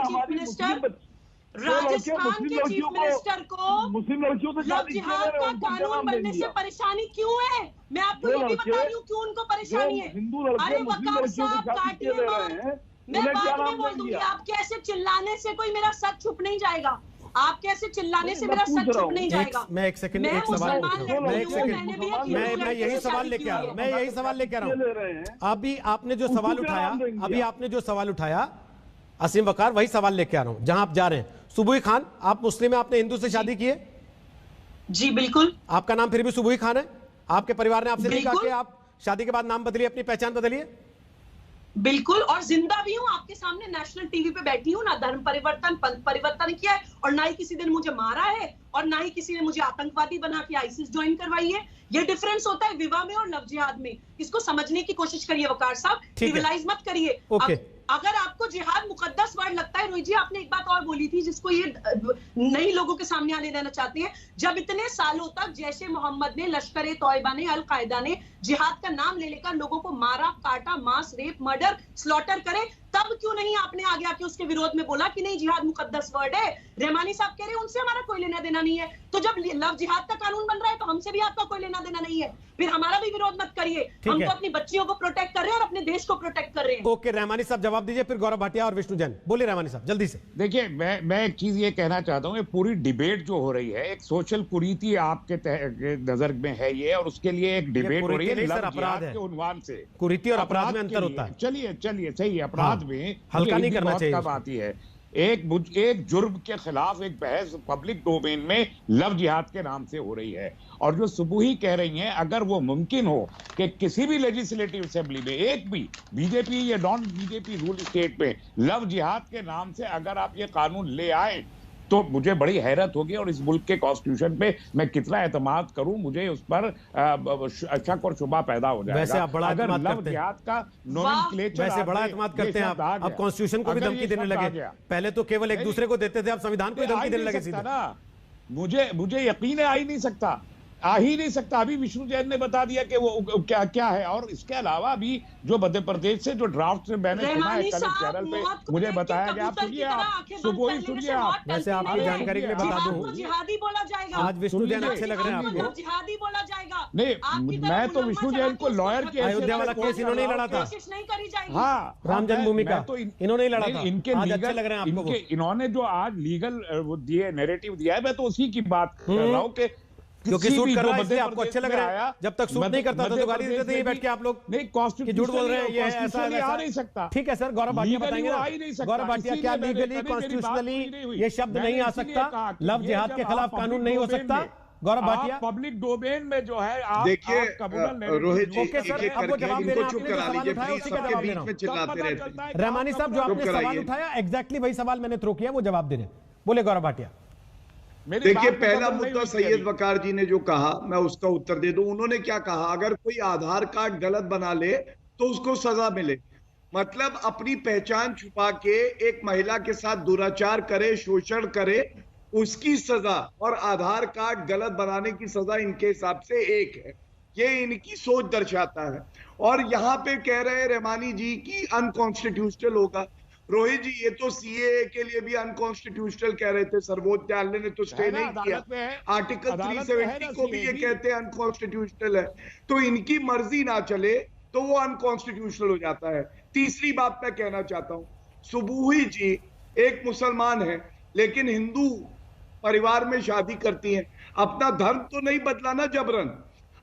Speaker 9: चीफ मिनिस्टर को
Speaker 12: मुस्लिम लड़कियों से
Speaker 9: लव जिहाद का कानून बनने से परेशानी क्यों है? मैं आपको ये भी बता रही हूँ क्यों उनको परेशानी है। अरे वकार साहब काटिए मत, मैं बाद में बोल दूंगी। आपके ऐसे चिल्लाने से कोई मेरा सच छुप नहीं जाएगा। आपके ऐसे चिल्लाने से मेरा सच छुप नहीं जाएगा।
Speaker 2: मैं एक सेकंड एक सवाल मैं यही सवाल लेके आ रहा हूँ। अभी आपने जो सवाल उठाया असीम वकार, वही सवाल लेके आ रहा हूँ जहां आप जा रहे हैं। सुबुई खान, आप मुस्लिम हैं, आपने हिंदू से शादी की है?
Speaker 9: जी बिल्कुल।
Speaker 2: आपका नाम फिर भी सुबुई खान है? आपके परिवार ने आपसे नहीं कहा कि आप शादी के बाद नाम बदलिए, अपनी पहचान बदलिए?
Speaker 9: बिल्कुल, और जिंदा भी हूं, आपके सामने नेशनल टीवी पे बैठी हूं। ना धर्म परिवर्तन पंथ परिवर्तन किया है और ना ही किसी ने मुझे मारा है और ना ही किसी ने मुझे आतंकवादी बना के आईसिस ज्वाइन करवाई है। ये डिफरेंस होता है विवाह में और लव जिहाद में। इसको समझने की कोशिश करिए वकार साहब, ट्रिविलाइज मत करिए। अगर आपको जिहाद मुकद्दस वर्ड लगता है, रोहित जी आपने एक बात और बोली थी जिसको ये नई लोगों के सामने आने देना चाहते हैं। जब इतने सालों तक जैशे मोहम्मद ने, लश्कर ए तौयबा ने, अल कायदा ने जिहाद का नाम ले लेकर लोगों को मारा, काटा, मास, रेप, मर्डर, स्लॉटर करे, तब क्यों नहीं आपने आगे आके उसके विरोध में बोला कि नहीं जिहाद मुकद्दस वर्ड है? रहमानी साहब कह रहे हैं उनसे हमारा कोई लेना देना नहीं है। तो जब लव जिहाद का कानून बन रहा है तो हमसे भी आपका कोई लेना देना नहीं है, फिर हमारा भी विरोध मत करिए। हम तो अपनी बच्चियों को प्रोटेक्ट कर रहे हैं और अपने देश को प्रोटेक्ट कर रहे हैं।
Speaker 2: ओके, रहमानी साहब जवाब दीजिए, फिर गौरव भाटिया और विष्णु जैन। बोलिए रहमानी साहब जल्दी से।
Speaker 10: देखिए मैं एक चीज ये कहना चाहता हूँ, पूरी डिबेट जो हो रही है एक सोशल कुरीति आपके नजर में है ये, और उसके लिए एक डिबेट हो रही है लव जिहाद के उन्वान से।
Speaker 2: कुरीति और अपराध में अंतर होता है।
Speaker 10: चलिए सही, अपराध में
Speaker 2: हल्का नहीं करना चाहिए।
Speaker 10: बात ही है। एक जुर्म के खिलाफ एक बहस पब्लिक डोमेन में लव जिहाद के नाम से हो रही है। और जो सुबुही कह रही हैं, अगर वो मुमकिन हो कि किसी भी लेजिस्लेटिव असेंबली में एक भी बीजेपी या नॉन बीजेपी रूल स्टेट में लव जिहाद के नाम से अगर आप ये कानून ले आए तो मुझे बड़ी हैरत होगी, और इस मुल्क के कॉन्स्टिट्यूशन पे मैं कितना एतमाद करूं, मुझे उस पर शक और शुबा पैदा हो जाएगा।
Speaker 2: वैसे आप बड़ा
Speaker 10: अगर
Speaker 2: एतमाद
Speaker 10: लव
Speaker 2: करते हैं,
Speaker 10: जिहाद का नोमेनक्लेचर
Speaker 2: वैसे बड़ा एतमाद करते हैं आप। अब कॉन्स्टिट्यूशन को भी धमकी देने लगे, पहले तो केवल एक दूसरे को देते थे, अब संविधान को भी धमकी देने लगे सीधे।
Speaker 10: मुझे यकीन आ ही नहीं सकता, आ ही नहीं सकता। अभी विष्णु जैन ने बता दिया कि वो क्या क्या है। और इसके अलावा अभी जो मध्य प्रदेश से जो ड्राफ्ट मैंने सुना है कल चैनल पे मुझे बताया गया, आप सुनिए, आप सुबह सुनिए आप।
Speaker 2: वैसे आपकी जानकारी के लिए बता दूं,
Speaker 9: जिहादी बोला जाएगा।
Speaker 2: आज विष्णु जैन अच्छे लग रहे हैं आपको?
Speaker 9: जिहादी बोला जाएगा।
Speaker 10: नहीं, मैं तो विष्णु जैन को लॉयर के
Speaker 2: अयोध्या वाला केस इन्होंने ही लड़ा था,
Speaker 9: कोशिश नहीं करी जाएगी।
Speaker 10: हाँ,
Speaker 2: राम जन्मभूमि का
Speaker 10: तो
Speaker 2: इन्होंने ही लड़ा था।
Speaker 10: इनके
Speaker 2: आज अच्छे लग रहे हैं आपको?
Speaker 10: इन्होंने जो आज लीगल दिए, नैरेटिव दिया है, मैं तो उसी की बात कर रहा हूँ कि
Speaker 2: क्योंकि सूट कर रहा है इसलिए आपको अच्छे लग रहे हैं। जब तक सूट नहीं करता था तो गाली देते थे बैठ के आप लोग,
Speaker 10: नहीं कॉन्स्टिट्यूशन
Speaker 2: झूठ बोल रहे हैं, ये ऐसा
Speaker 10: आ नहीं सकता।
Speaker 2: ठीक है सर, गौरव भाटिया बताएंगे ना। गौरव भाटिया, क्या लीगली कॉन्स्टिट्यूशनली ये शब्द नहीं आ सकता? लव जिहाद के खिलाफ कानून नहीं हो सकता? गौरव भाटिया,
Speaker 10: पब्लिक डोमेन में जो है आप
Speaker 13: देखिए रोहित जी,
Speaker 2: ओके सर, आपको जवाब देना, आपने जो सवाल उठाया उसी का जवाब दे रहा हूं। रहमानी साहब, जो आपने सवाल उठाया एग्जैक्टली वही सवाल मैंने थ्रो किया, वो जवाब दे रहे। बोले गौरव भाटिया।
Speaker 13: देखिए, पहला मुद्दा सैयद वकार जी ने जो कहा मैं उसका उत्तर दे दूं। उन्होंने क्या कहा, अगर कोई आधार कार्ड गलत बना ले तो उसको सजा मिले। मतलब अपनी पहचान छुपा के एक महिला के साथ दुराचार करे, शोषण करे, उसकी सजा और आधार कार्ड गलत बनाने की सजा इनके हिसाब से एक है। ये इनकी सोच दर्शाता है। और यहाँ पे कह रहे हैं रहमानी जी की अनकॉन्स्टिट्यूशनल होगा। रोहित जी, ये तो सीएए के लिए भी अनकॉन्स्टिट्यूशनल कह रहे थे, सर्वोच्च न्यायालय ने तो स्टे नहीं किया। आर्टिकल 370 को भी ये कहते हैं अनकॉन्स्टिट्यूशनल है। तो इनकी मर्जी ना चले तो वो अनकॉन्स्टिट्यूशनल हो जाता है। तीसरी बात मैं कहना चाहता हूं, सुबुही जी एक मुसलमान है लेकिन हिंदू परिवार में शादी करती हैं। अपना धर्म तो नहीं बदला ना जबरन।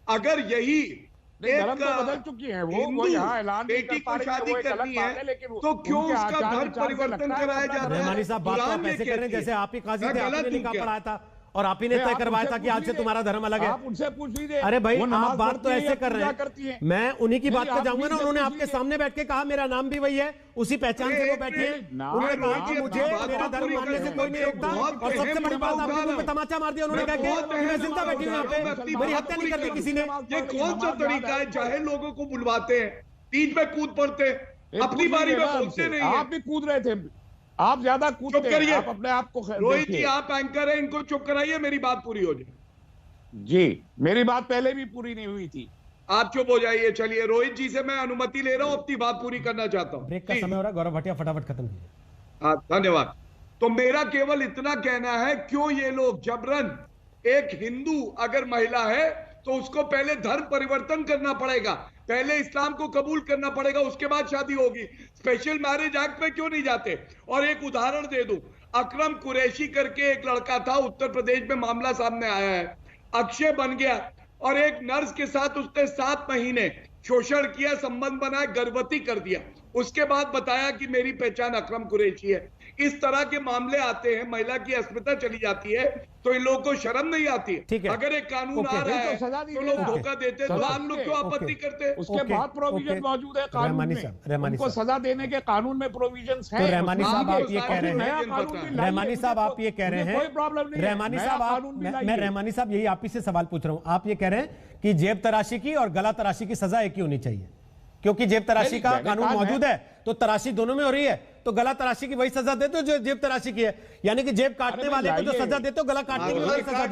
Speaker 13: अगर यही
Speaker 10: धर्म तो बदल चुकी है, वो यहाँ ऐलान
Speaker 13: बेटी को शादी करनी है तो क्यों उसका धर्म परिवर्तन कराया जा रहा है?
Speaker 2: रहमानी साहब, बात आप ऐसे कर रहे हैं जैसे आप ही काजी थे, आपने निकाह पढ़ाया था और आप ही ने तय करवाया था कि आज से तुम्हारा धर्म अलग है।
Speaker 10: आप उनसे पूछ लीजिए।
Speaker 2: अरे भाई, आप बात तो ऐसे कर रहे हैं, मैं उन्हीं की बात पर जाऊंगा ना। उन्होंने आपके सामने बैठ के कहा मेरा नाम भी वही है, उसी पहचान से वो बैठी है। उन्होंने कहा कि मुझे मेरा धर्म मानने से कोई नहीं रोकता। और सबसे बड़ी बात, आपके मुंह पे तमाचा मार दिया उन्होंने, कहा कि मैं जिंदा बैठी हूँ यहाँ पे, मेरी हत्या नहीं करती किसी ने।
Speaker 13: ये कौन सा तरीका है? चाहे लोगों को बुलवाते हैं, पीठ पे कूद पड़ते हैं, अपनी बारी में बोलते नहीं।
Speaker 10: आप भी कूद रहे थे, आप ज्यादा कूदते हैं, आप अपने आप को
Speaker 13: रोहित जी, आप एंकर हैं, इनको चुप कराइए, मेरी बात पूरी हो जाए।
Speaker 10: जी, मेरी बात पहले भी पूरी नहीं हुई थी,
Speaker 13: आप चुप हो जाइए। चलिए, रोहित जी से मैं अनुमति ले रहा हूं, अपनी बात पूरी करना चाहता हूं।
Speaker 2: ब्रेक का समय हो रहा है, गौरव भाटिया फटाफट खत्म कीजिए।
Speaker 13: हाँ, धन्यवाद। तो मेरा केवल इतना कहना है, क्यों ये लोग जबरन, एक हिंदू अगर महिला है तो उसको पहले धर्म परिवर्तन करना पड़ेगा, पहले इस्लाम को कबूल करना पड़ेगा, उसके बाद शादी होगी। स्पेशल मैरिज एक्ट में क्यों नहीं जाते? और एक उदाहरण दे दूं, अकरम कुरैशी करके एक लड़का था, उत्तर प्रदेश में मामला सामने आया है। अक्षय बन गया और एक नर्स के साथ उसने 7 महीने शोषण किया, संबंध बनाया, गर्भवती कर दिया। उसके बाद बताया कि मेरी पहचान अकरम कुरैशी है। इस तरह के मामले आते हैं, महिला की अस्मिता चली जाती है, तो इन लोगों को शर्म नहीं आती है। अगर एक कानून आ रहा है तो लोग धोखा देते हैं, तो आप लोग क्यों आपत्ति करते हैं?
Speaker 10: उसके बाद प्रोविजन मौजूद है कानून में, उनको सजा देने के कानून में प्रोविजन है।
Speaker 2: रहमानी साहब, आप ये कह रहे हैं, रहमानी साहब आप ये कह रहे हैं,
Speaker 10: कोई प्रॉब्लम नहीं,
Speaker 2: रहमानी साहब, मैं रहमानी साहब यही आप ही से सवाल पूछ रहा हूं। आप ये कह रहे हैं कि जेब तराशी की और गला तराशी की सजा एक ही होनी चाहिए, क्योंकि जेब तराशी का कानून मौजूद है तो तराशी दोनों में हो रही है, तो गला तराशी की वही सजा दे दो जो जेब तराशी की है। यानी कि जेब काटने वाले को जो सजा देते हो, गला काटने की वही सजा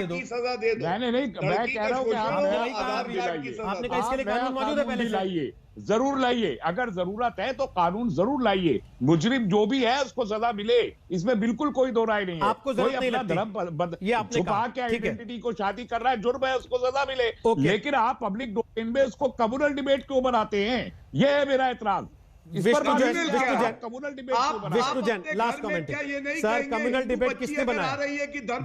Speaker 2: दे दो।
Speaker 10: नहीं, मैं कह रहा हूं कि
Speaker 2: आपने कहा इसके लिए कानून मौजूद है, पहले
Speaker 10: लाइए, जरूर लाइए, अगर जरूरत है तो कानून जरूर लाइए। मुजरिम जो भी है उसको सजा मिले, इसमें बिल्कुल कोई दो राय नहीं है।
Speaker 2: आपको जरूरत नहीं लगती,
Speaker 10: ये आपने छुपा के आइडेंटिटी को शादी कर रहा है, जुर्म है, उसको सजा मिले। लेकिन आप पब्लिक डोमेन में उसको कम्युनल डिबेट क्यों बनाते हैं? ये है मेरा एतराज।
Speaker 2: Vishnu Jain, last comment sir, communal debate किसने बनाया?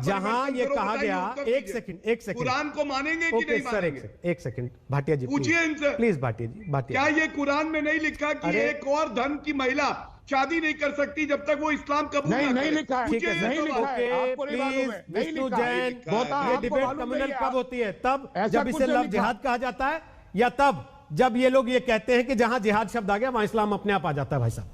Speaker 2: जहां ये कहा गया, एक सेकंड
Speaker 13: कुरान को मानेंगे कि नहीं मानेंगे?
Speaker 2: एक सेकंड भाटिया जी,
Speaker 13: पूछिए इनसे
Speaker 2: प्लीज। भाटिया जी,
Speaker 13: क्या ये कुरान में नहीं लिखा कि एक और धर्म की महिला शादी नहीं कर सकती जब तक वो इस्लाम कबूल ना करे।
Speaker 10: नहीं लिखा है,
Speaker 2: ठीक है
Speaker 10: नहीं लिखा है, आपको नहीं मालूम है, नहीं
Speaker 2: विष्णु
Speaker 10: लिखा है।
Speaker 2: जैन,
Speaker 10: होता
Speaker 2: ये
Speaker 10: आपको
Speaker 2: डिबेट
Speaker 10: मालूम
Speaker 2: कम्युनल
Speaker 10: नहीं है,
Speaker 2: कब होती है? तब
Speaker 10: ऐसा
Speaker 2: जब
Speaker 10: कुछ
Speaker 2: इसे
Speaker 10: नहीं
Speaker 2: लव
Speaker 10: लिखा।
Speaker 2: जिहाद कहा जाता है, या तब जब ये लोग ये कहते हैं कि जहां जिहाद शब्द आ गया वहां इस्लाम अपने आप आ जाता है? भाई साहब,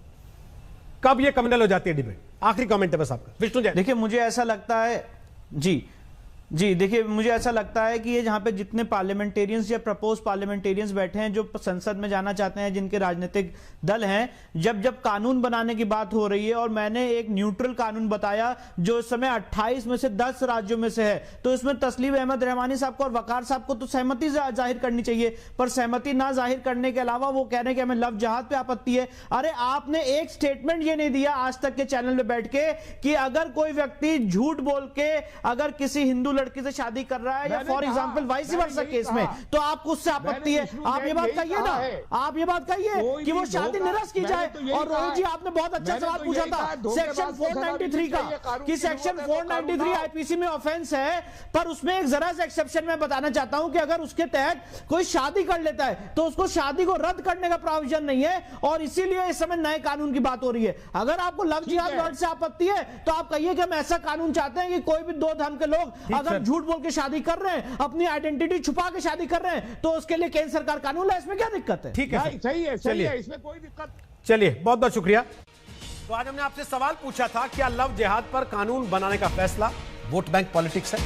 Speaker 2: कब ये कम्युनल हो जाती है डिबेट? आखिरी कमेंट है बस आपका, विष्णु जैन।
Speaker 11: देखिए मुझे ऐसा लगता है जी देखिए मुझे ऐसा लगता है कि ये जहां पे जितने पार्लियामेंटेरियंस या प्रपोज पार्लियामेंटेरियंस बैठे हैं जो संसद में जाना चाहते हैं, जिनके राजनीतिक दल हैं, जब कानून बनाने की बात हो रही है और मैंने एक न्यूट्रल कानून बताया जो इस समय 28 में से 10 राज्यों में से है, तो इसमें तस्लीम अहमद रहमानी साहब को और वकार साहब को तो सहमति जाहिर करनी चाहिए, पर सहमति ना जाहिर करने के अलावा वो कह रहे हैं कि हमें लव जिहाद पे आपत्ति है। अरे आपने एक स्टेटमेंट ये नहीं दिया आज तक के चैनल में बैठ के कि अगर कोई व्यक्ति झूठ बोल के अगर किसी हिंदू लड़की से शादी कर रहा है या for example vice versa case में, तो आपको उससे आपत्ति है। आप ये बात कहिए ना, आप ये बात कहिए कि वो शादी निरस्त की जाए। और रोहित जी आपने बहुत अच्छा सवाल पूछा था सेक्शन 493 का, कि सेक्शन 493 आईपीसी में ऑफेंस है, पर उसमें एक जरा सा एक्सेप्शन मैं बताना चाहता हूं कि अगर उसके तहत कोई शादी कर लेता है तो उसको शादी को रद्द करने का प्रावधान नहीं है, और इसीलिए इस समय नए कानून की बात हो रही है। अगर आपको लव जिहाद वर्ड से आपत्ति है तो आप कहिए कि हम ऐसा कानून चाहते हैं कि कोई भी दो धर्म के लोग अगर झूठ बोल के शादी कर रहे हैं, अपनी आइडेंटिटी छुपा के शादी कर रहे हैं, तो उसके लिए केंद्र सरकार कानून है, इसमें क्या दिक्कत है?
Speaker 2: ठीक है,
Speaker 10: सही है, इसमें कोई दिक्कत।
Speaker 2: चलिए, बहुत बहुत शुक्रिया। तो आज हमने आपसे सवाल पूछा था, क्या लव जिहाद पर कानून बनाने का फैसला वोट बैंक पॉलिटिक्स है?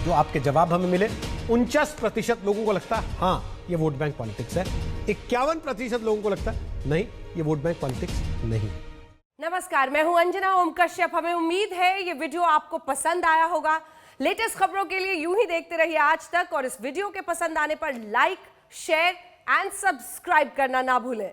Speaker 2: जो आपके जवाब हमें मिले, 49% लोगों को लगता है हाँ ये वोट बैंक पॉलिटिक्स है, 51% लोगों को लगता है नहीं ये वोट बैंक पॉलिटिक्स नहीं।
Speaker 14: नमस्कार, मैं हूं अंजना ओम कश्यप। हमें उम्मीद है ये वीडियो आपको पसंद आया होगा। लेटेस्ट खबरों के लिए यूं ही देखते रहिए आज तक, और इस वीडियो के पसंद आने पर लाइक, शेयर एंड सब्सक्राइब करना ना भूलें।